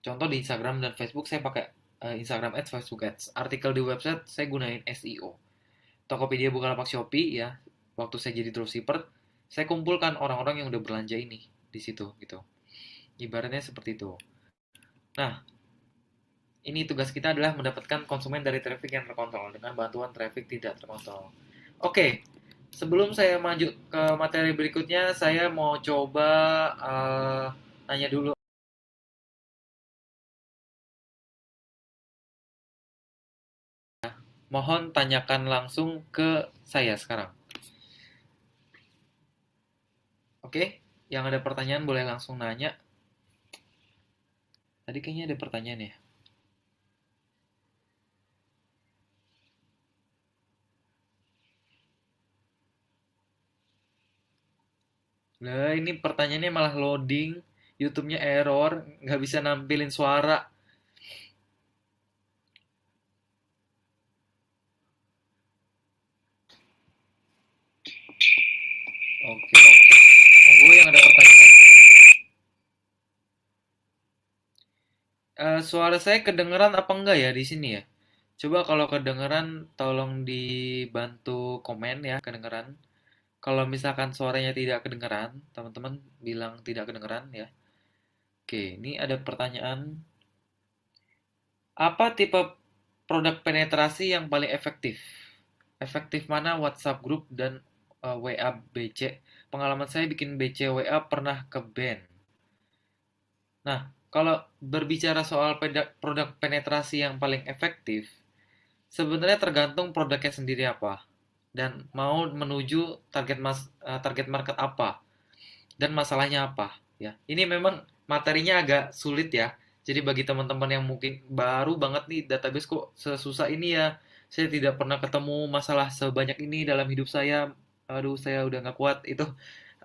contoh di Instagram dan Facebook saya pakai Instagram Ads, Facebook Ads. Artikel di website saya gunain SEO. Tokopedia, Bukalapak, Shopee ya. Waktu saya jadi dropshipper, saya kumpulkan orang-orang yang udah belanja ini di situ gitu. Ibaratnya seperti itu. Nah, ini tugas kita adalah mendapatkan konsumen dari traffic yang terkontrol dengan bantuan traffic tidak terkontrol. Oke, sebelum saya maju ke materi berikutnya, saya mau coba nanya dulu. Mohon tanyakan langsung ke saya sekarang. Oke, yang ada pertanyaan boleh langsung nanya. Tadi kayaknya ada pertanyaan ya. Nah, ini pertanyaannya malah loading. YouTube-nya error, nggak bisa nampilin suara. Oke, tunggu yang ada pertanyaan. Suara saya kedengeran apa enggak ya di sini ya? Coba kalau kedengeran tolong dibantu komen ya kedengeran. Kalau misalkan suaranya tidak kedengeran, teman-teman bilang tidak kedengeran ya. Oke, ini ada pertanyaan. Apa tipe produk penetrasi yang paling efektif? Efektif mana WhatsApp Group dan WA BC? Pengalaman saya bikin BC WA pernah ke ban. Nah, kalau berbicara soal produk penetrasi yang paling efektif, sebenarnya tergantung produknya sendiri apa dan mau menuju target market apa dan masalahnya apa ya. Ini memang materinya agak sulit ya. Jadi bagi teman-teman yang mungkin baru banget nih database kok sesusah ini ya. Saya tidak pernah ketemu masalah sebanyak ini dalam hidup saya. Aduh, saya udah nggak kuat. Itu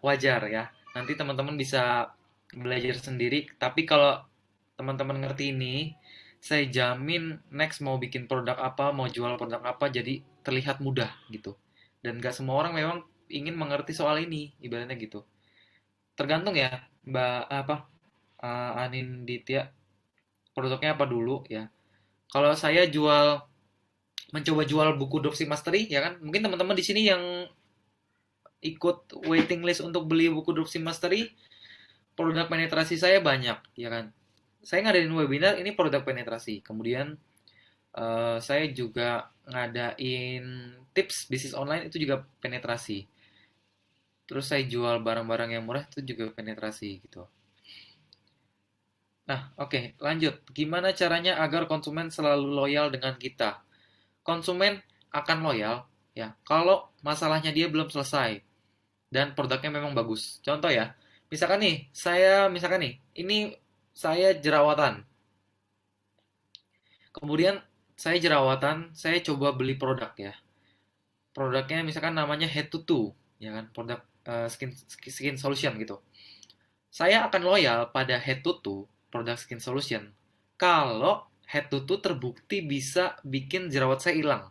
wajar ya. Nanti teman-teman bisa belajar sendiri. Tapi kalau teman-teman ngerti ini, saya jamin next mau bikin produk apa, mau jual produk apa, jadi terlihat mudah gitu. Dan gak semua orang memang ingin mengerti soal ini, ibaratnya gitu. Tergantung ya, Mbak apa Anin Ditya, produknya apa dulu ya. Kalau saya mencoba jual buku Dropship Mastery ya kan, mungkin teman-teman di sini yang ikut waiting list untuk beli buku Dropship Mastery, produk penetrasi saya banyak ya kan. Saya ngadain webinar ini produk penetrasi. Kemudian saya juga ngadain tips bisnis online itu juga penetrasi. Terus saya jual barang-barang yang murah itu juga penetrasi gitu. Nah, oke, lanjut. Gimana caranya agar konsumen selalu loyal dengan kita? Konsumen akan loyal ya kalau masalahnya dia belum selesai dan produknya memang bagus. Contoh ya, misalkan nih, ini saya jerawatan. Kemudian saya jerawatan, saya coba beli produk ya. Produknya misalkan namanya Head to Toe, ya kan, produk skin solution gitu. Saya akan loyal pada head to toe produk skin solution kalau head to toe terbukti bisa bikin jerawat saya hilang.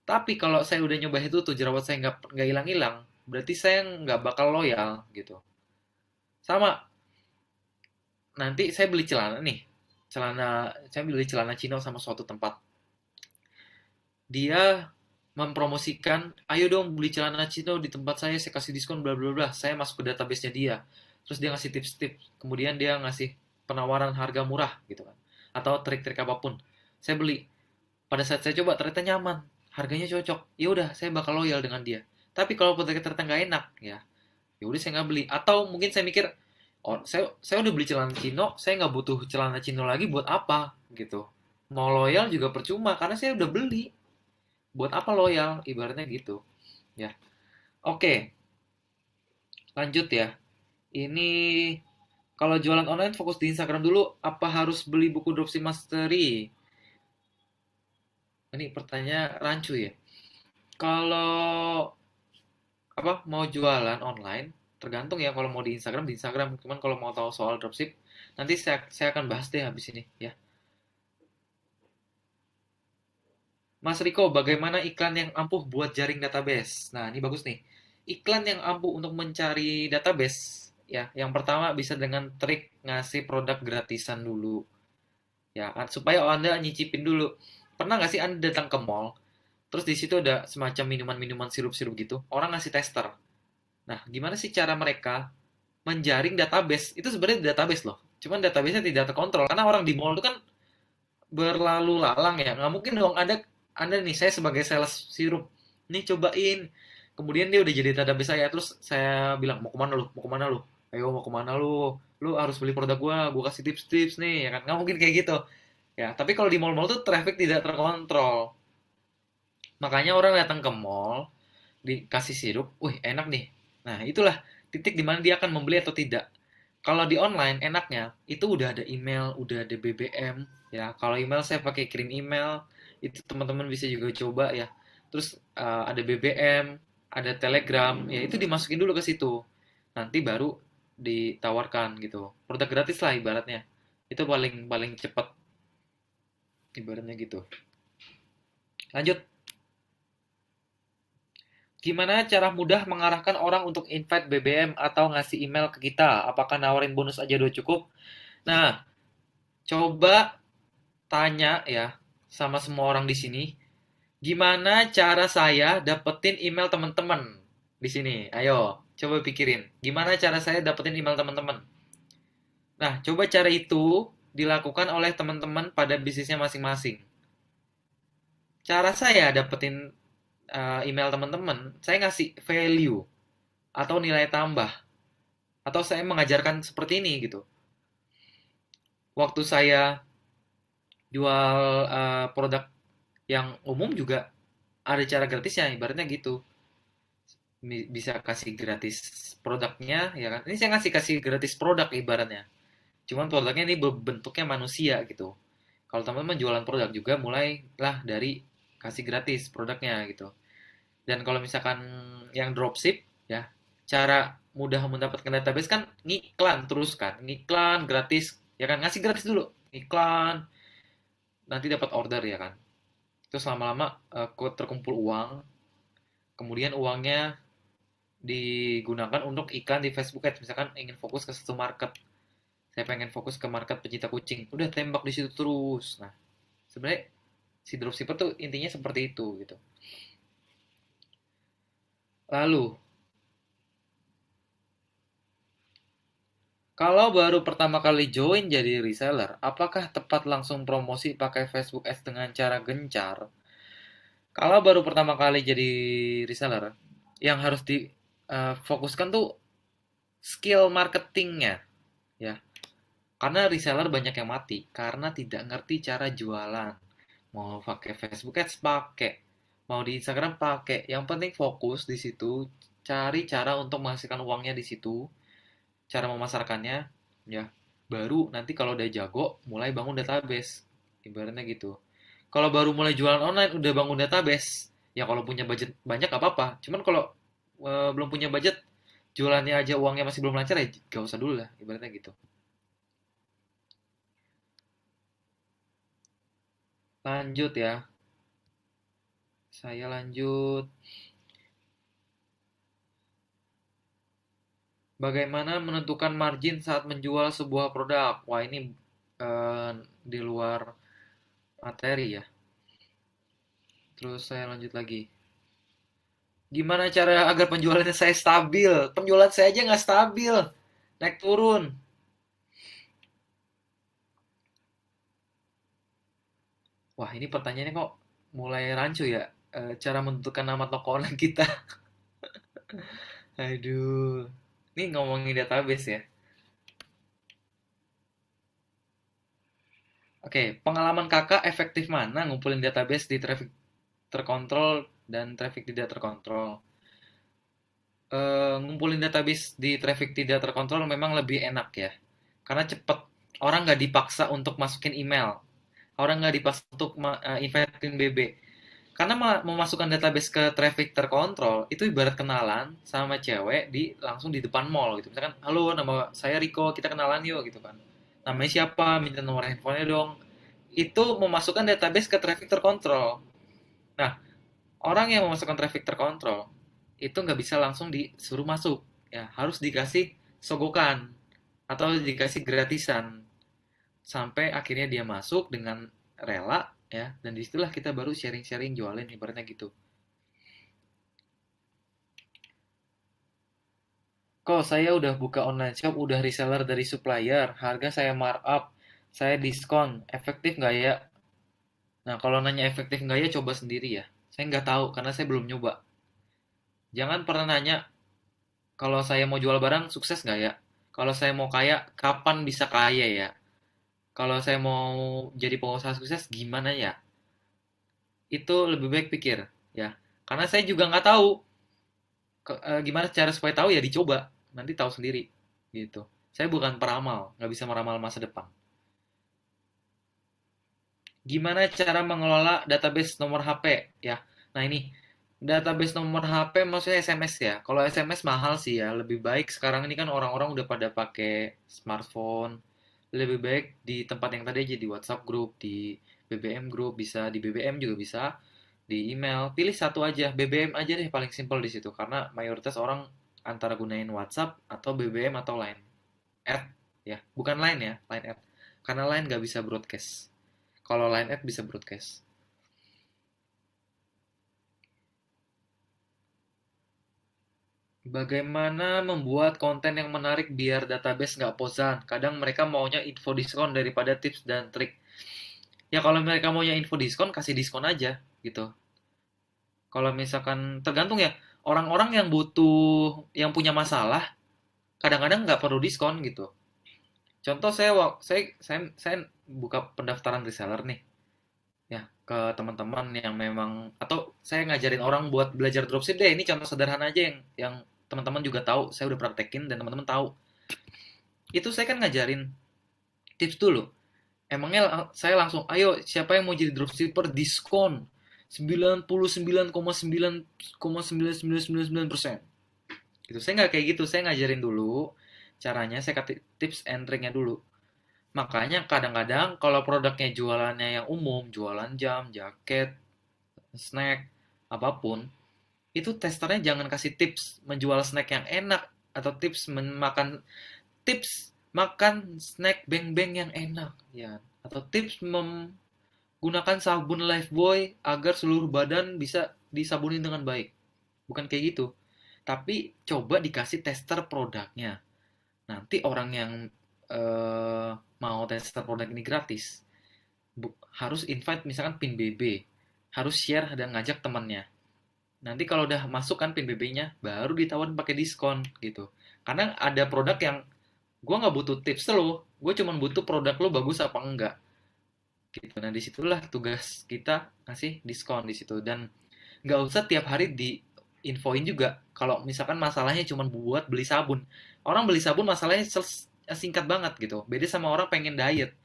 Tapi kalau saya udah nyoba head to toe jerawat saya nggak hilang-hilang, berarti saya nggak bakal loyal gitu. Sama, nanti saya beli celana nih, saya beli celana Cino sama suatu tempat. Dia mempromosikan, ayo dong beli celana Cino di tempat saya kasih diskon bla bla bla. Saya masuk ke database-nya dia. Terus dia ngasih tips-tips, kemudian dia ngasih penawaran harga murah gitu kan. Atau trik-trik apapun. Saya beli. Pada saat saya coba ternyata nyaman, harganya cocok. Ya udah, saya bakal loyal dengan dia. Tapi kalau ternyata nggak enak, ya udah saya nggak beli. Atau mungkin saya mikir, oh saya udah beli celana Cino, saya nggak butuh celana Cino lagi buat apa gitu. Mau loyal juga percuma karena saya udah beli. Buat apa loyal? Ibaratnya gitu. Ya. Oke, lanjut ya. Ini kalau jualan online fokus di Instagram dulu, apa harus beli buku Dropship Mastery? Ini pertanyaan rancu ya. Kalau apa mau jualan online, tergantung ya kalau mau di Instagram. Cuman kalau mau tahu soal dropship, nanti saya akan bahas deh habis ini ya. Mas Riko, bagaimana iklan yang ampuh buat jaring database? Nah, ini bagus nih. Iklan yang ampuh untuk mencari database, ya, yang pertama bisa dengan trik ngasih produk gratisan dulu, ya, supaya Anda nyicipin dulu. Pernah nggak sih Anda datang ke mall, terus di situ ada semacam minuman-minuman sirup-sirup gitu, orang ngasih tester. Nah, gimana sih cara mereka menjaring database? Itu sebenarnya database loh. Cuman database-nya tidak terkontrol, karena orang di mall itu kan berlalu lalang ya, nggak mungkin dong anda nih, saya sebagai sales sirup nih cobain, kemudian dia udah jadi database saya, terus saya bilang mau kemana lu, mau kemana lu, ayo mau kemana lu harus beli produk gua kasih tips-tips nih, ya kan, nggak mungkin kayak gitu ya. Tapi kalau di mall-mall tuh traffic tidak terkontrol, makanya orang datang ke mall dikasih sirup, wih enak nih, nah itulah titik dimana dia akan membeli atau tidak. Kalau di online enaknya itu udah ada email, udah ada BBM ya. Kalau email saya pakai kirim email, itu teman-teman bisa juga coba ya. Terus ada BBM, ada Telegram, ya itu dimasukin dulu ke situ. Nanti baru ditawarkan gitu. Produk gratis lah ibaratnya. Itu paling paling cepat ibaratnya gitu. Lanjut. Gimana cara mudah mengarahkan orang untuk invite BBM atau ngasih email ke kita? Apakah nawarin bonus aja udah cukup? Nah, coba tanya ya sama semua orang di sini, gimana cara saya dapetin email teman-teman di sini? Ayo, coba pikirin. Gimana cara saya dapetin email teman-teman? Nah, coba cara itu dilakukan oleh teman-teman pada bisnisnya masing-masing. Cara saya dapetin email teman-teman, saya ngasih value atau nilai tambah, atau saya mengajarkan seperti ini gitu. Waktu saya jual produk yang umum juga ada cara gratisnya, ibaratnya gitu. Bisa kasih gratis produknya, ya kan? Ini saya kasih gratis produk ibaratnya. Cuman produknya ini bentuknya manusia gitu. Kalau teman-teman jualan produk juga mulailah dari kasih gratis produknya gitu. Dan kalau misalkan yang dropship ya, cara mudah mendapatkan database kan ngiklan terus kan, ngiklan gratis, ya kan, ngasih gratis dulu, iklan, nanti dapat order ya kan. Terus lama-lama terkumpul uang, kemudian uangnya digunakan untuk iklan di Facebook Ads. Misalkan ingin fokus ke satu market, saya pengen fokus ke market pecinta kucing, udah tembak di situ terus. Nah, sebenarnya si dropshipper tuh intinya seperti itu gitu. Lalu, kalau baru pertama kali join jadi reseller, apakah tepat langsung promosi pakai Facebook Ads dengan cara gencar? Kalau baru pertama kali jadi reseller, yang harus difokuskan tuh skill marketingnya, ya. Karena reseller banyak yang mati karena tidak ngerti cara jualan. Mau pakai Facebook Ads pakai, mau di Instagram pakai. Yang penting fokus di situ, cari cara untuk menghasilkan uangnya di situ, cara memasarkannya, ya. Baru nanti kalau udah jago, mulai bangun database. Ibaratnya gitu. Kalau baru mulai jualan online, udah bangun database, ya kalau punya budget banyak gak apa-apa. Cuman kalau belum punya budget, jualannya aja uangnya masih belum lancar ya gak usah dulu lah, ibaratnya gitu. Lanjut ya, saya lanjut. Bagaimana menentukan margin saat menjual sebuah produk? Wah, ini di luar materi ya. Terus saya lanjut lagi. Gimana cara agar penjualannya saya stabil? Penjualan saya aja nggak stabil, naik turun. Wah, ini pertanyaannya kok mulai rancu ya. Cara menentukan nama toko online kita. Aduh, ini ngomongin database ya. Oke, pengalaman kakak efektif mana ngumpulin database di traffic terkontrol dan traffic tidak terkontrol? Ngumpulin database di traffic tidak terkontrol memang lebih enak ya. Karena cepet. Orang nggak dipaksa untuk masukin email. Orang nggak dipaksa untuk invitein BB. Karena memasukkan database ke traffic terkontrol itu ibarat kenalan sama cewek di langsung di depan mall gitu. Misalkan, halo nama saya Riko, kita kenalan yuk gitu kan. Namanya siapa? Minta nomor handphonenya dong. Itu memasukkan database ke traffic terkontrol. Nah, orang yang memasukkan traffic terkontrol itu nggak bisa langsung disuruh masuk, ya harus dikasih sogokan atau dikasih gratisan sampai akhirnya dia masuk dengan rela ya, dan disitulah kita baru sharing-sharing jualan ibaratnya gitu. Kok saya udah buka online shop, udah reseller dari supplier, harga saya markup, saya diskon, efektif nggak ya? Nah, kalau nanya efektif nggak ya, coba sendiri ya. Saya nggak tahu karena saya belum nyoba. Jangan pernah nanya kalau saya mau jual barang sukses nggak ya? Kalau saya mau kaya, kapan bisa kaya ya? Kalau saya mau jadi pengusaha sukses, gimana ya? Itu lebih baik pikir, ya. Karena saya juga nggak tahu gimana cara supaya tahu ya dicoba. Nanti tahu sendiri, gitu. Saya bukan peramal, nggak bisa meramal masa depan. Gimana cara mengelola database nomor HP, ya? Nah ini, database nomor HP maksudnya SMS ya. Kalau SMS mahal sih ya, lebih baik sekarang ini kan orang-orang udah pada pakai smartphone. Lebih baik di tempat yang tadi aja di WhatsApp group, di BBM group bisa, di BBM juga bisa, di email. Pilih satu aja, BBM aja deh paling simpel di situ karena mayoritas orang antara gunain WhatsApp atau BBM atau Line. Add ya, bukan Line ya, Line Add. Karena Line nggak bisa broadcast. Kalau Line Add bisa broadcast. Bagaimana membuat konten yang menarik biar database nggak bosan? Kadang mereka maunya info diskon daripada tips dan trik. Ya kalau mereka maunya info diskon, kasih diskon aja gitu. Kalau misalkan tergantung ya, orang-orang yang butuh, yang punya masalah, kadang-kadang nggak perlu diskon gitu. Contoh saya buka pendaftaran reseller nih, ya ke teman-teman yang memang atau saya ngajarin orang buat belajar dropship deh. Ini contoh sederhana aja yang teman-teman juga tahu. Saya udah praktekin dan teman-teman tahu. Itu saya kan ngajarin tips dulu. Emangnya saya langsung, ayo siapa yang mau jadi dropshipper diskon 99,9,99999%. Gitu. Saya nggak kayak gitu, saya ngajarin dulu caranya, saya kasih tips and triknya dulu. Makanya kadang-kadang kalau produknya jualannya yang umum, jualan jam, jaket, snack, apapun, itu testernya jangan kasih tips menjual snack yang enak atau tips makan snack beng-beng yang enak ya, atau tips menggunakan sabun Lifebuoy agar seluruh badan bisa disabuni dengan baik. Bukan kayak gitu. Tapi coba dikasih tester produknya. Nanti orang yang mau tester produk ini gratis harus invite misalkan pin BB, harus share dan ngajak temannya. Nanti kalau udah masuk kan pin BB-nya, baru ditawarin pakai diskon gitu. Karena ada produk yang gue nggak butuh tips lo, gue cuma butuh produk lo bagus apa enggak gitu. Nah disitulah tugas kita ngasih diskon di situ, dan nggak usah tiap hari di infoin juga. Kalau misalkan masalahnya cuma buat beli sabun, orang beli sabun masalahnya singkat banget gitu. Beda sama orang pengen diet,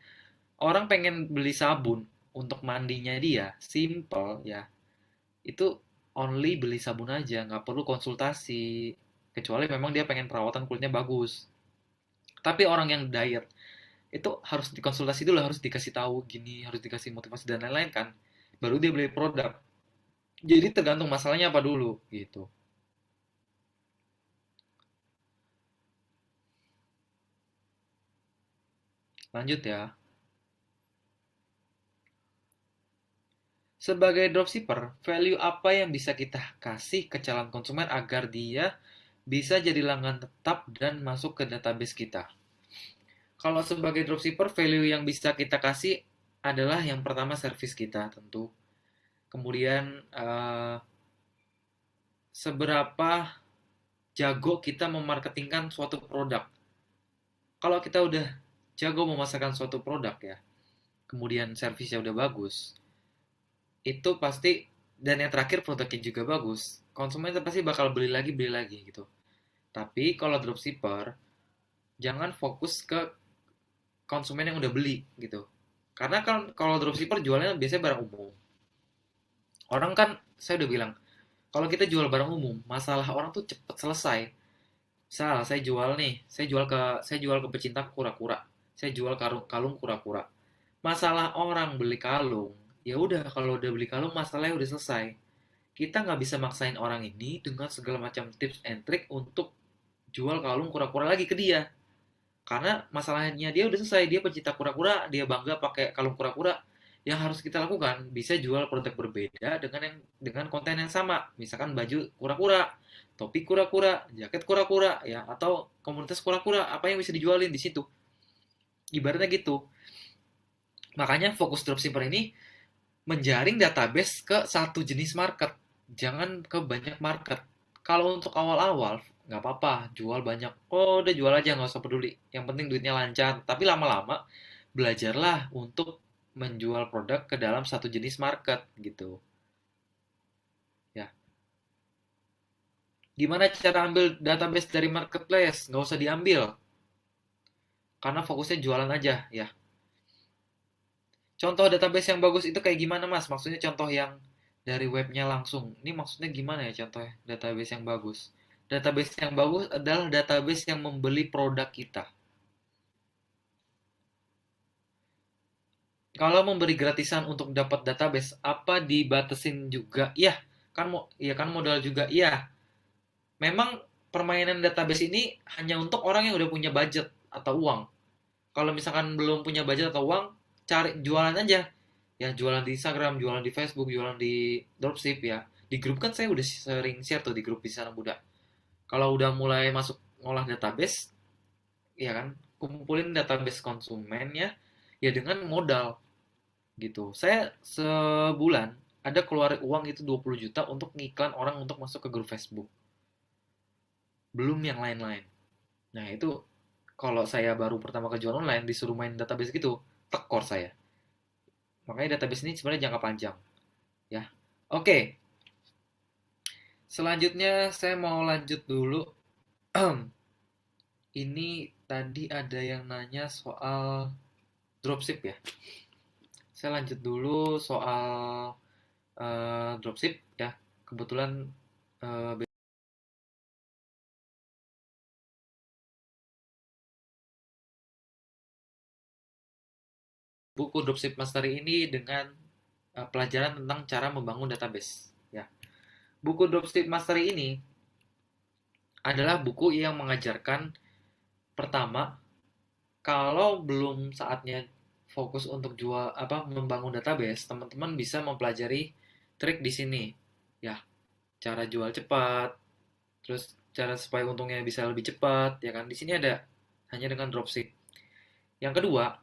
orang pengen beli sabun untuk mandinya dia simple ya, itu only beli sabun aja, nggak perlu konsultasi, kecuali memang dia pengen perawatan kulitnya bagus. Tapi orang yang diet itu harus dikonsultasi dulu, harus dikasih tahu gini, harus dikasih motivasi dan lain-lain kan, baru dia beli produk. Jadi tergantung masalahnya apa dulu gitu. Lanjut ya. Sebagai dropshipper, value apa yang bisa kita kasih ke calon konsumen agar dia bisa jadi langganan tetap dan masuk ke database kita? Kalau sebagai dropshipper, value yang bisa kita kasih adalah yang pertama service kita tentu. Kemudian seberapa jago kita memarketingkan suatu produk. Kalau kita udah jago memasarkan suatu produk ya, kemudian servisnya udah bagus, itu pasti, dan yang terakhir produknya juga bagus, konsumen pasti bakal beli lagi gitu. Tapi kalau dropshipper, jangan fokus ke konsumen yang udah beli gitu. Karena kan kalau dropshipper jualnya biasanya barang umum. Orang kan, saya udah bilang, kalau kita jual barang umum, masalah orang tuh cepet selesai. Misal saya jual ke pecinta kura-kura. Saya jual kalung kura-kura. Masalah orang beli kalung, ya udah, kalau udah beli kalung masalahnya udah selesai. Kita nggak bisa maksain orang ini dengan segala macam tips and trick untuk jual kalung kura-kura lagi ke dia. Karena masalahnya dia udah selesai, dia pecinta kura-kura, dia bangga pakai kalung kura-kura. Yang harus kita lakukan bisa jual produk berbeda dengan konten yang sama, misalkan baju kura-kura, topi kura-kura, jaket kura-kura, ya, atau komunitas kura-kura, apa yang bisa dijualin di situ. Ibaratnya gitu. Makanya fokus dropshipper ini menjaring database ke satu jenis market, jangan ke banyak market. Kalau untuk awal-awal nggak apa-apa, jual banyak, oh udah jual aja, nggak usah peduli, yang penting duitnya lancar. Tapi lama-lama belajarlah untuk menjual produk ke dalam satu jenis market gitu ya. Gimana cara ambil database dari marketplace? Nggak usah diambil, karena fokusnya jualan aja ya. Contoh database yang bagus itu kayak gimana, Mas? Maksudnya contoh yang dari webnya langsung. Ini maksudnya gimana ya contohnya database yang bagus? Database yang bagus adalah database yang membeli produk kita. Kalau memberi gratisan untuk dapat database, apa dibatasin juga? Iya, kan iya kan modal juga. Iya. Memang permainan database ini hanya untuk orang yang udah punya budget atau uang. Kalau misalkan belum punya budget atau uang, cari jualan aja. Ya, jualan di Instagram, jualan di Facebook, jualan di dropship ya. Di grup kan saya udah sering share tuh di grup di sana muda. Kalau udah mulai masuk ngolah database, ya kan, kumpulin database konsumen ya dengan modal gitu. Saya sebulan ada keluar uang itu 20 juta untuk ngiklan orang untuk masuk ke grup Facebook. Belum yang lain-lain. Nah, itu kalau saya baru pertama ke jual online disuruh main database gitu, tekor saya. Makanya database ini sebenarnya jangka panjang ya. Oke, selanjutnya saya mau lanjut dulu. Ini tadi ada yang nanya soal dropship ya. Saya lanjut dulu soal dropship ya. Kebetulan uh, buku Dropship Mastery ini dengan pelajaran tentang cara membangun database ya. Buku Dropship Mastery ini adalah buku yang mengajarkan, pertama, kalau belum saatnya fokus untuk jual apa membangun database, teman-teman bisa mempelajari trik di sini ya. Cara jual cepat, terus cara supaya untungnya bisa lebih cepat ya kan. Di sini ada hanya dengan dropship. Yang kedua,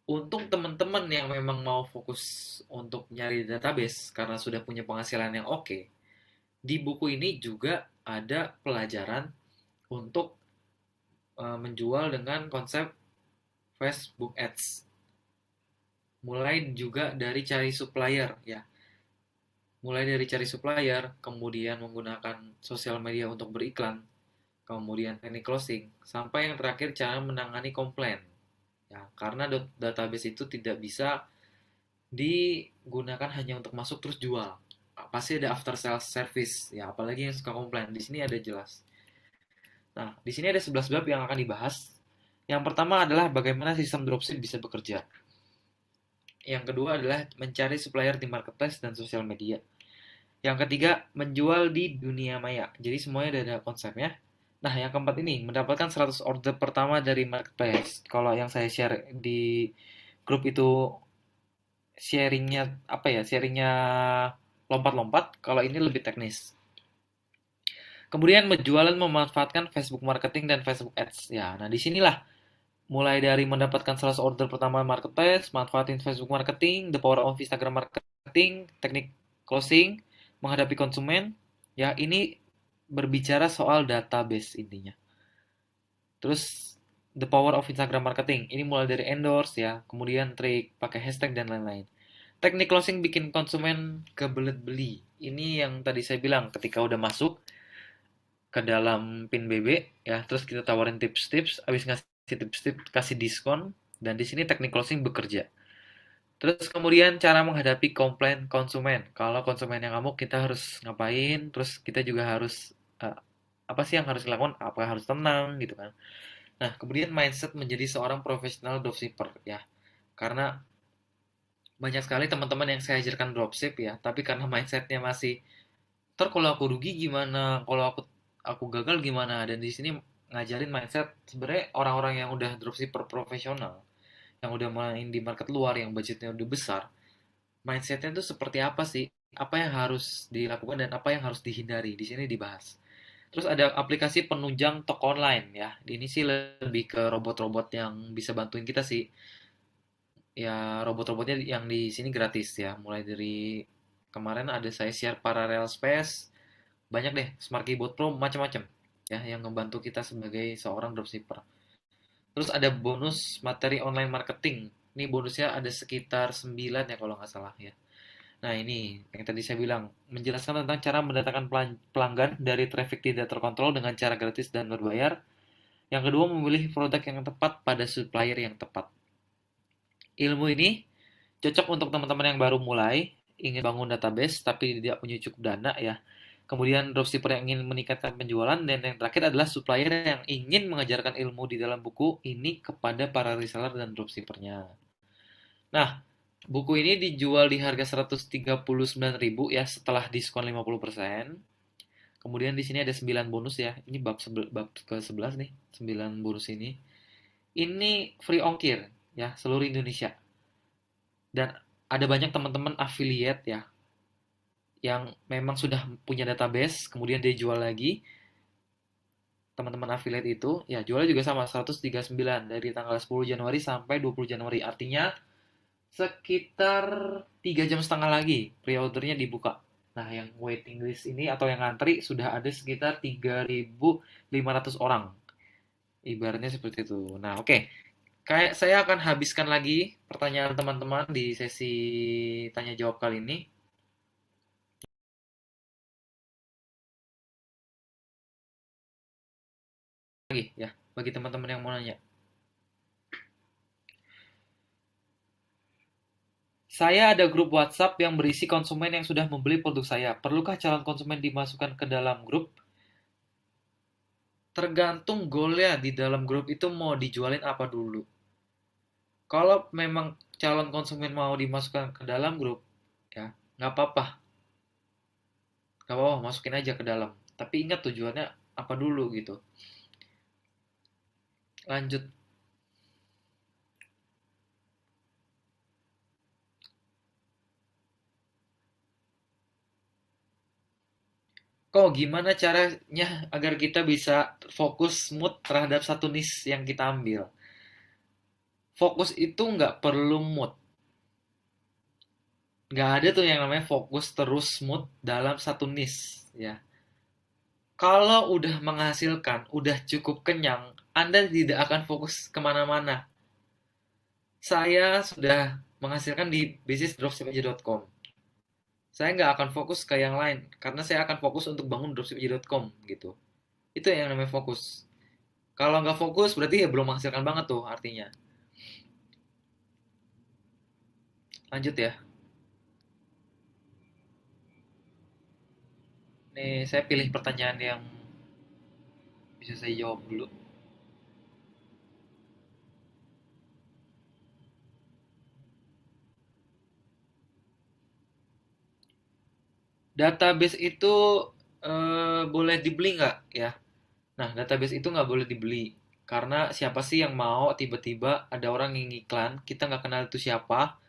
untuk teman-teman yang memang mau fokus untuk nyari database karena sudah punya penghasilan yang oke, di buku ini juga ada pelajaran untuk menjual dengan konsep Facebook Ads. Mulai juga dari cari supplier ya. Mulai dari cari supplier, kemudian menggunakan sosial media untuk beriklan, kemudian teknik closing, sampai yang terakhir cara menangani komplain. Ya, karena database itu tidak bisa digunakan hanya untuk masuk terus jual. Pasti ada after sales service ya, apalagi yang suka komplain. Di sini ada jelas. Nah, di sini ada 11 bab yang akan dibahas. Yang pertama adalah bagaimana sistem dropship bisa bekerja. Yang kedua adalah mencari supplier di marketplace dan sosial media. Yang ketiga, menjual di dunia maya. Jadi semuanya udah ada konsepnya. Nah, yang keempat ini, mendapatkan 100 order pertama dari marketplace. Kalau yang saya share di grup itu sharingnya apa ya? Sharingnya lompat-lompat. Kalau ini lebih teknis. Kemudian penjualan memanfaatkan Facebook Marketing dan Facebook Ads. Ya, nah disinilah mulai dari mendapatkan 100 order pertama marketplace, manfaatin Facebook Marketing, the power of Instagram Marketing, teknik closing, menghadapi konsumen. Ya, ini berbicara soal database intinya. Terus the power of Instagram Marketing. Ini mulai dari endorse ya, kemudian trik, pakai hashtag dan lain-lain. Teknik closing bikin konsumen kebelet beli. Ini yang tadi saya bilang ketika udah masuk ke dalam pin BB ya, terus kita tawarin tips-tips, habis ngasih tips-tips kasih diskon dan di sini teknik closing bekerja. Terus kemudian cara menghadapi komplain konsumen. Kalau konsumen yang ngamuk kita harus ngapain? Terus kita juga harus apa sih yang harus dilakukan? Apa harus tenang gitu kan. Nah, kemudian mindset menjadi seorang profesional dropshipper ya. Karena banyak sekali teman-teman yang saya ajarkan dropship ya, tapi karena mindsetnya masih ntar kalau aku rugi gimana, kalau aku gagal gimana, dan di sini ngajarin mindset sebenarnya orang-orang yang udah dropshipper profesional yang udah main di market luar yang budgetnya udah besar, mindsetnya itu seperti apa sih, apa yang harus dilakukan dan apa yang harus dihindari, di sini dibahas. Terus ada aplikasi penunjang toko online ya, ini sih lebih ke robot-robot yang bisa bantuin kita sih ya, robot-robotnya yang di sini gratis ya, mulai dari kemarin ada saya share Parallel Space, banyak deh Smart Keyboard Pro macam-macam ya yang membantu kita sebagai seorang dropshipper. Terus ada bonus materi online marketing. Ini bonusnya ada sekitar 9 ya kalau nggak salah ya. Nah ini yang tadi saya bilang, menjelaskan tentang cara mendatangkan pelanggan dari traffic tidak terkontrol dengan cara gratis dan berbayar. Yang kedua, memilih produk yang tepat pada supplier yang tepat. Ilmu ini cocok untuk teman-teman yang baru mulai, ingin bangun database tapi tidak punya cukup dana ya. Kemudian dropshipper yang ingin meningkatkan penjualan, dan yang terakhir adalah supplier yang ingin mengajarkan ilmu di dalam buku ini kepada para reseller dan dropshippernya. Nah, buku ini dijual di harga 139.000 ya setelah diskon 50%. Kemudian di sini ada 9 bonus ya. Ini bab ke-11 nih, 9 bonus ini. Ini free ongkir ya seluruh Indonesia. Dan ada banyak teman-teman affiliate ya yang memang sudah punya database, kemudian dia jual lagi. Teman-teman affiliate itu ya jualnya juga sama 139 dari tanggal 10 Januari sampai 20 Januari. Artinya sekitar 3 jam setengah lagi pre-ordernya dibuka. Nah, yang waiting list ini atau yang ngantri sudah ada sekitar 3.500 orang. Ibaratnya seperti itu. Nah, oke. Kayak saya akan habiskan lagi pertanyaan teman-teman di sesi tanya jawab kali ini. Lagi ya, bagi teman-teman yang mau nanya. Saya ada grup WhatsApp yang berisi konsumen yang sudah membeli produk saya. Perlukah calon konsumen dimasukkan ke dalam grup? Tergantung goalnya di dalam grup itu mau dijualin apa dulu. Kalau memang calon konsumen mau dimasukkan ke dalam grup, ya nggak apa-apa, nggak apa-apa masukin aja ke dalam. Tapi ingat tujuannya apa dulu gitu. Lanjut. Kok gimana caranya agar kita bisa fokus smooth terhadap satu niche yang kita ambil? Fokus itu nggak perlu mood. Nggak ada tuh yang namanya fokus terus smooth dalam satu niche. Ya. Kalau udah menghasilkan, udah cukup kenyang, Anda tidak akan fokus kemana-mana. Saya sudah menghasilkan di bisnisdropshipaja.com. Saya nggak akan fokus ke yang lain, karena saya akan fokus untuk bangun dropshipaja.com gitu. Itu yang namanya fokus. Kalau nggak fokus, berarti ya belum menghasilkan banget tuh artinya. Lanjut ya. Nih, saya pilih pertanyaan yang Bisa saya jawab dulu. Database itu boleh dibeli nggak ya? Nah, database itu nggak boleh dibeli. Karena siapa sih yang mau tiba-tiba ada orang yang iklan, kita nggak kenal itu siapa,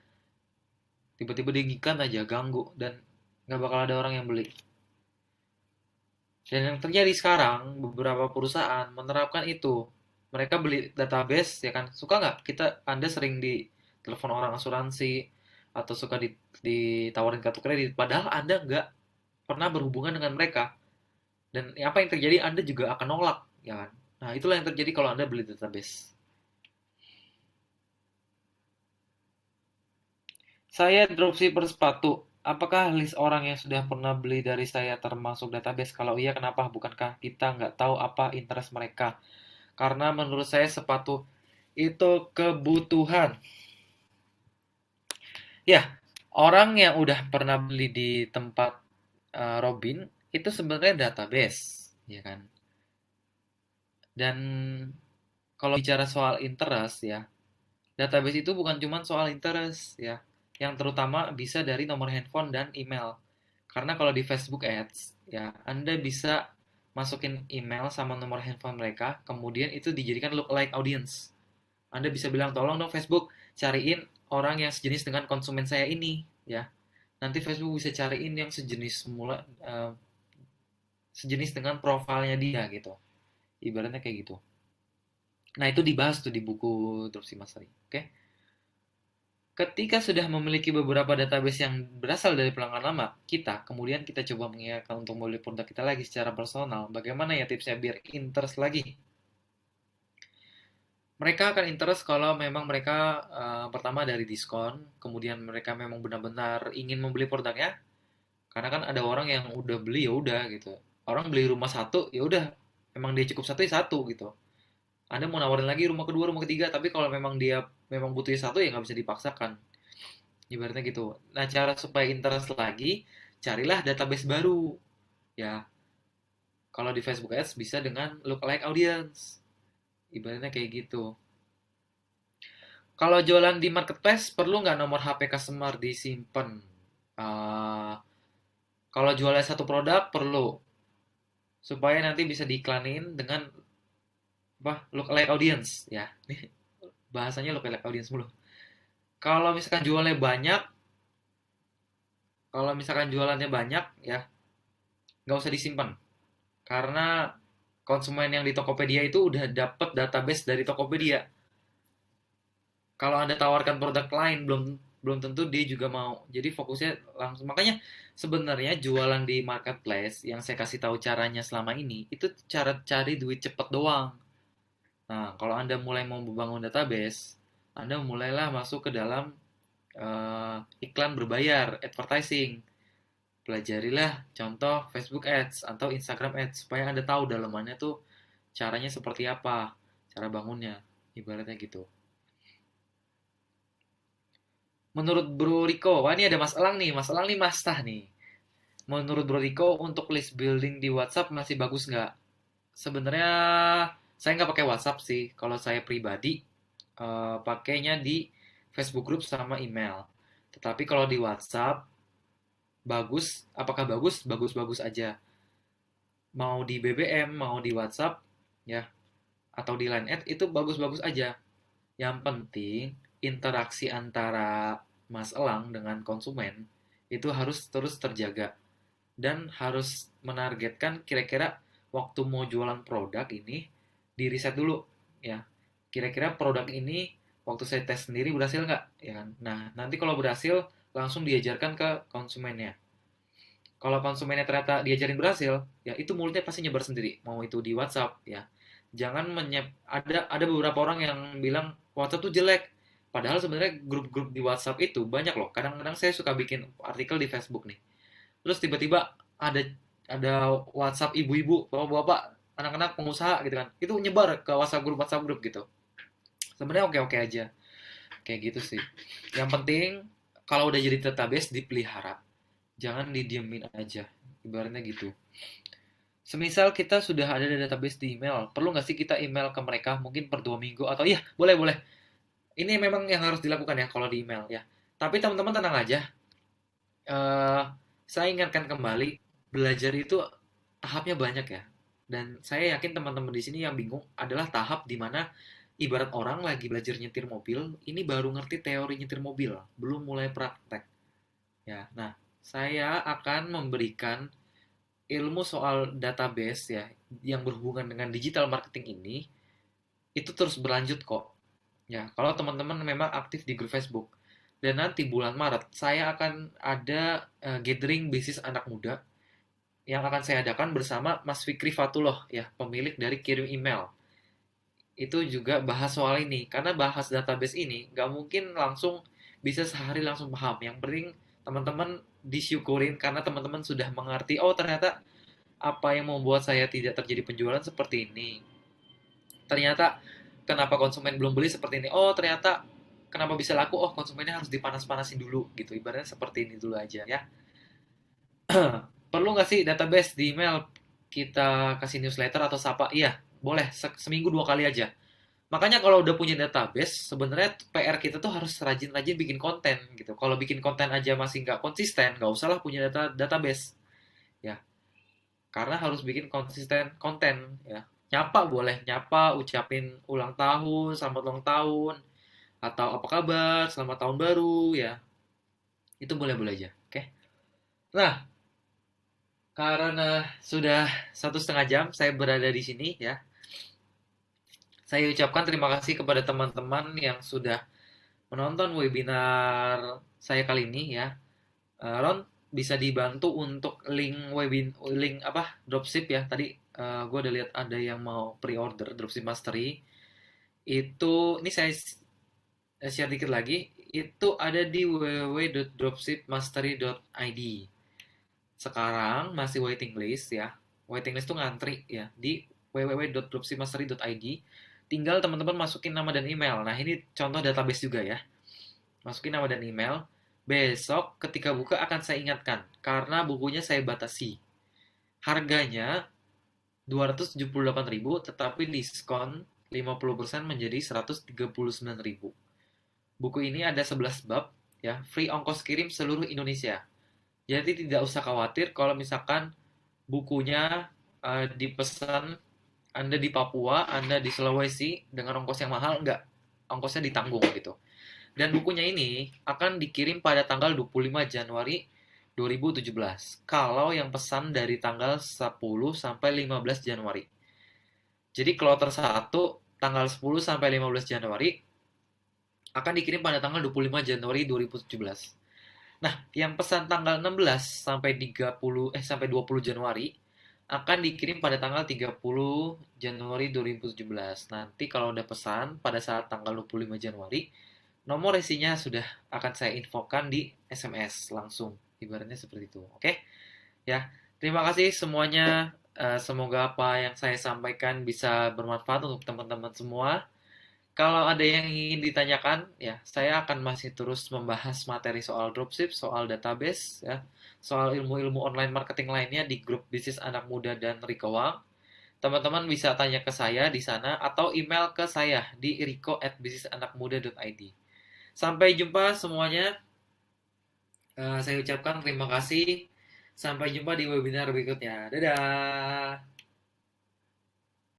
tiba-tiba dia ngiklan aja, ganggu, dan nggak bakal ada orang yang beli. Dan yang terjadi sekarang, beberapa perusahaan menerapkan itu. Mereka beli database, ya kan? Suka nggak? Anda sering di telepon orang asuransi, atau suka ditawarin kartu kredit, padahal Anda nggak pernah berhubungan dengan mereka. Dan apa yang terjadi, Anda juga akan nolak, ya kan? Nah, itulah yang terjadi kalau Anda beli database. Saya dropshipper sepatu. Apakah list orang yang sudah pernah beli dari saya termasuk database? Kalau iya, kenapa? Bukankah kita nggak tahu apa interest mereka? Karena menurut saya sepatu itu kebutuhan. Ya, orang yang udah pernah beli di tempat Robin itu sebenarnya database, ya kan? Dan kalau bicara soal interest ya, database itu bukan cuma soal interest ya, yang terutama bisa dari nomor handphone dan email. Karena kalau di Facebook Ads ya, Anda bisa masukin email sama nomor handphone mereka, kemudian itu dijadikan lookalike audience. Anda bisa bilang, tolong dong Facebook cariin orang yang sejenis dengan konsumen saya ini, ya. Nanti Facebook bisa cariin yang sejenis dengan profilnya dia gitu. Ibaratnya kayak gitu. Nah, itu dibahas tuh di buku Dropsy Mastery. Oke. Ketika sudah memiliki beberapa database yang berasal dari pelanggan lama kita, kemudian kita coba mengingatkan untuk membeli produk kita lagi secara personal. Bagaimana ya tipsnya biar interest lagi? Mereka akan interest kalau memang mereka pertama dari diskon, kemudian mereka memang benar-benar ingin membeli produknya. Karena kan ada orang yang udah beli ya udah gitu. Orang beli rumah satu ya udah, memang dia cukup satu ya satu gitu. Anda mau nawarin lagi rumah kedua, rumah ketiga, tapi kalau memang dia memang butuhnya satu ya nggak bisa dipaksakan. Ibaratnya gitu. Nah, cara supaya interest lagi, carilah database baru. Ya, kalau di Facebook Ads bisa dengan lookalike audience. Ibaratnya kayak gitu. Kalau jualan di marketplace, perlu nggak nomor HP customer disimpan? Uh, Kalau jualnya satu produk, perlu. Supaya nanti bisa diiklanin dengan apa? Lookalike audience. Ya, ini bahasanya lookalike audience mulu. Kalau misalkan jualnya banyak, kalau misalkan jualannya banyak, ya nggak usah disimpan. Karena konsumen yang di Tokopedia itu udah dapet database dari Tokopedia. Kalau Anda tawarkan produk lain, belum belum tentu dia juga mau. Jadi fokusnya langsung. Makanya sebenarnya jualan di marketplace yang saya kasih tahu caranya selama ini itu cara cari duit cepet doang. Nah, kalau Anda mulai mau membangun database, Anda mulailah masuk ke dalam iklan berbayar, advertising. Pelajarilah contoh Facebook Ads atau Instagram Ads supaya Anda tahu dalamannya tuh caranya seperti apa, cara bangunnya, ibaratnya gitu. Menurut Bro Riko, wah ini ada Mas Elang nih, Mas Elang nih Mastah nih. Menurut Bro Riko, untuk list building di WhatsApp masih bagus nggak? Sebenarnya saya nggak pakai WhatsApp sih, kalau saya pribadi pakainya di Facebook Group sama email. Tetapi kalau di WhatsApp, bagus, apakah bagus? Bagus-bagus aja. Mau di BBM, mau di WhatsApp, ya, atau di Line Ad, itu bagus-bagus aja. Yang penting, interaksi antara Mas Elang dengan konsumen itu harus terus terjaga dan harus menargetkan kira-kira waktu mau jualan produk ini di riset dulu ya. Kira-kira produk ini waktu saya tes sendiri berhasil nggak ya kan. Nah, nanti kalau berhasil langsung diajarkan ke konsumennya. Kalau konsumennya ternyata diajarin berhasil, ya itu mulutnya pasti nyebar sendiri. Mau itu di WhatsApp ya. Jangan ada beberapa orang yang bilang WhatsApp tuh jelek. Padahal sebenarnya grup-grup di WhatsApp itu banyak loh. Kadang-kadang saya suka bikin artikel di Facebook nih. Terus tiba-tiba ada WhatsApp ibu-ibu, bapak-bapak, anak-anak pengusaha gitu kan. Itu nyebar ke WhatsApp grup gitu. Sebenarnya oke-oke aja. Kayak gitu sih. Yang penting kalau udah jadi database dipelihara. Jangan didiemin aja. Ibaratnya gitu. Semisal kita sudah ada database di email, perlu nggak sih kita email ke mereka mungkin per 2 minggu atau iya boleh boleh. Ini memang yang harus dilakukan ya kalau di email ya. Tapi teman-teman tenang aja, eh saya ingatkan kembali, belajar itu tahapnya banyak ya. Dan saya yakin teman-teman di sini yang bingung adalah tahap di mana ibarat orang lagi belajar nyetir mobil, ini baru ngerti teori nyetir mobil, belum mulai praktek. Ya, nah saya akan memberikan ilmu soal database ya yang berhubungan dengan digital marketing ini itu terus berlanjut kok. Ya, kalau teman-teman memang aktif di grup Facebook. Dan nanti bulan Maret saya akan ada gathering bisnis anak muda yang akan saya adakan bersama Mas Fikri Fatullah ya, pemilik dari Kirim Email. Itu juga bahas soal ini karena bahas database ini nggak mungkin langsung bisa sehari langsung paham. Yang penting teman-teman disyukurin karena teman-teman sudah mengerti, oh ternyata apa yang membuat saya tidak terjadi penjualan seperti ini. Ternyata kenapa konsumen belum beli seperti ini. Oh, ternyata kenapa bisa laku? Oh, konsumennya harus dipanas-panasin dulu gitu. Ibaratnya seperti ini dulu aja ya. Perlu nggak sih database di email kita kasih newsletter atau sapa? Iya, boleh. Seminggu 2 kali aja. Makanya kalau udah punya database, sebenarnya PR kita tuh harus rajin-rajin bikin konten gitu. Kalau bikin konten aja masih nggak konsisten, nggak usah lah punya database. Ya, karena harus bikin konsisten konten ya. Nyapa boleh, nyapa, ucapin ulang tahun, selamat ulang tahun, atau apa kabar, selamat tahun baru ya. Itu boleh-boleh aja. Oke. Nah, karena sudah 1,5 jam saya berada di sini ya, saya ucapkan terima kasih kepada teman-teman yang sudah menonton webinar saya kali ini ya. Ron bisa dibantu untuk link apa dropship ya. Tadi gue udah lihat ada yang mau pre-order dropship mastery. Itu ini saya share dikit lagi. Itu ada di www.dropshipmastery.id. Sekarang masih waiting list ya. Waiting list tuh ngantri ya di www.dropshipmastery.id. Tinggal teman-teman masukin nama dan email. Nah, ini contoh database juga ya. Masukin nama dan email. Besok ketika buka akan saya ingatkan karena bukunya saya batasi. Harganya 278.000 tetapi diskon 50% menjadi 139.000. Buku ini ada 11 bab ya, free ongkos kirim seluruh Indonesia. Jadi tidak usah khawatir kalau misalkan bukunya dipesan Anda di Papua, Anda di Sulawesi dengan ongkos yang mahal, enggak. Ongkosnya ditanggung gitu. Dan bukunya ini akan dikirim pada tanggal 25 Januari 2017. Kalau yang pesan dari tanggal 10 sampai 15 Januari. Jadi kloter 1 tanggal 10 sampai 15 Januari akan dikirim pada tanggal 25 Januari 2017. Nah, yang pesan tanggal 16 sampai 20 Januari akan dikirim pada tanggal 30 Januari 2017. Nanti kalau udah pesan pada saat tanggal 25 Januari, nomor resinya sudah akan saya infokan di SMS langsung. Ibaratnya seperti itu. Oke? Ya. Terima kasih semuanya. Semoga apa yang saya sampaikan bisa bermanfaat untuk teman-teman semua. Kalau ada yang ingin ditanyakan, ya, saya akan masih terus membahas materi soal dropship, soal database, ya, soal ilmu-ilmu online marketing lainnya di grup bisnis anak muda dan Riko Wang. Teman-teman bisa tanya ke saya di sana atau email ke saya di riko@bisnisanakmuda.id. Sampai jumpa semuanya. Saya ucapkan terima kasih. Sampai jumpa di webinar berikutnya. Dadah.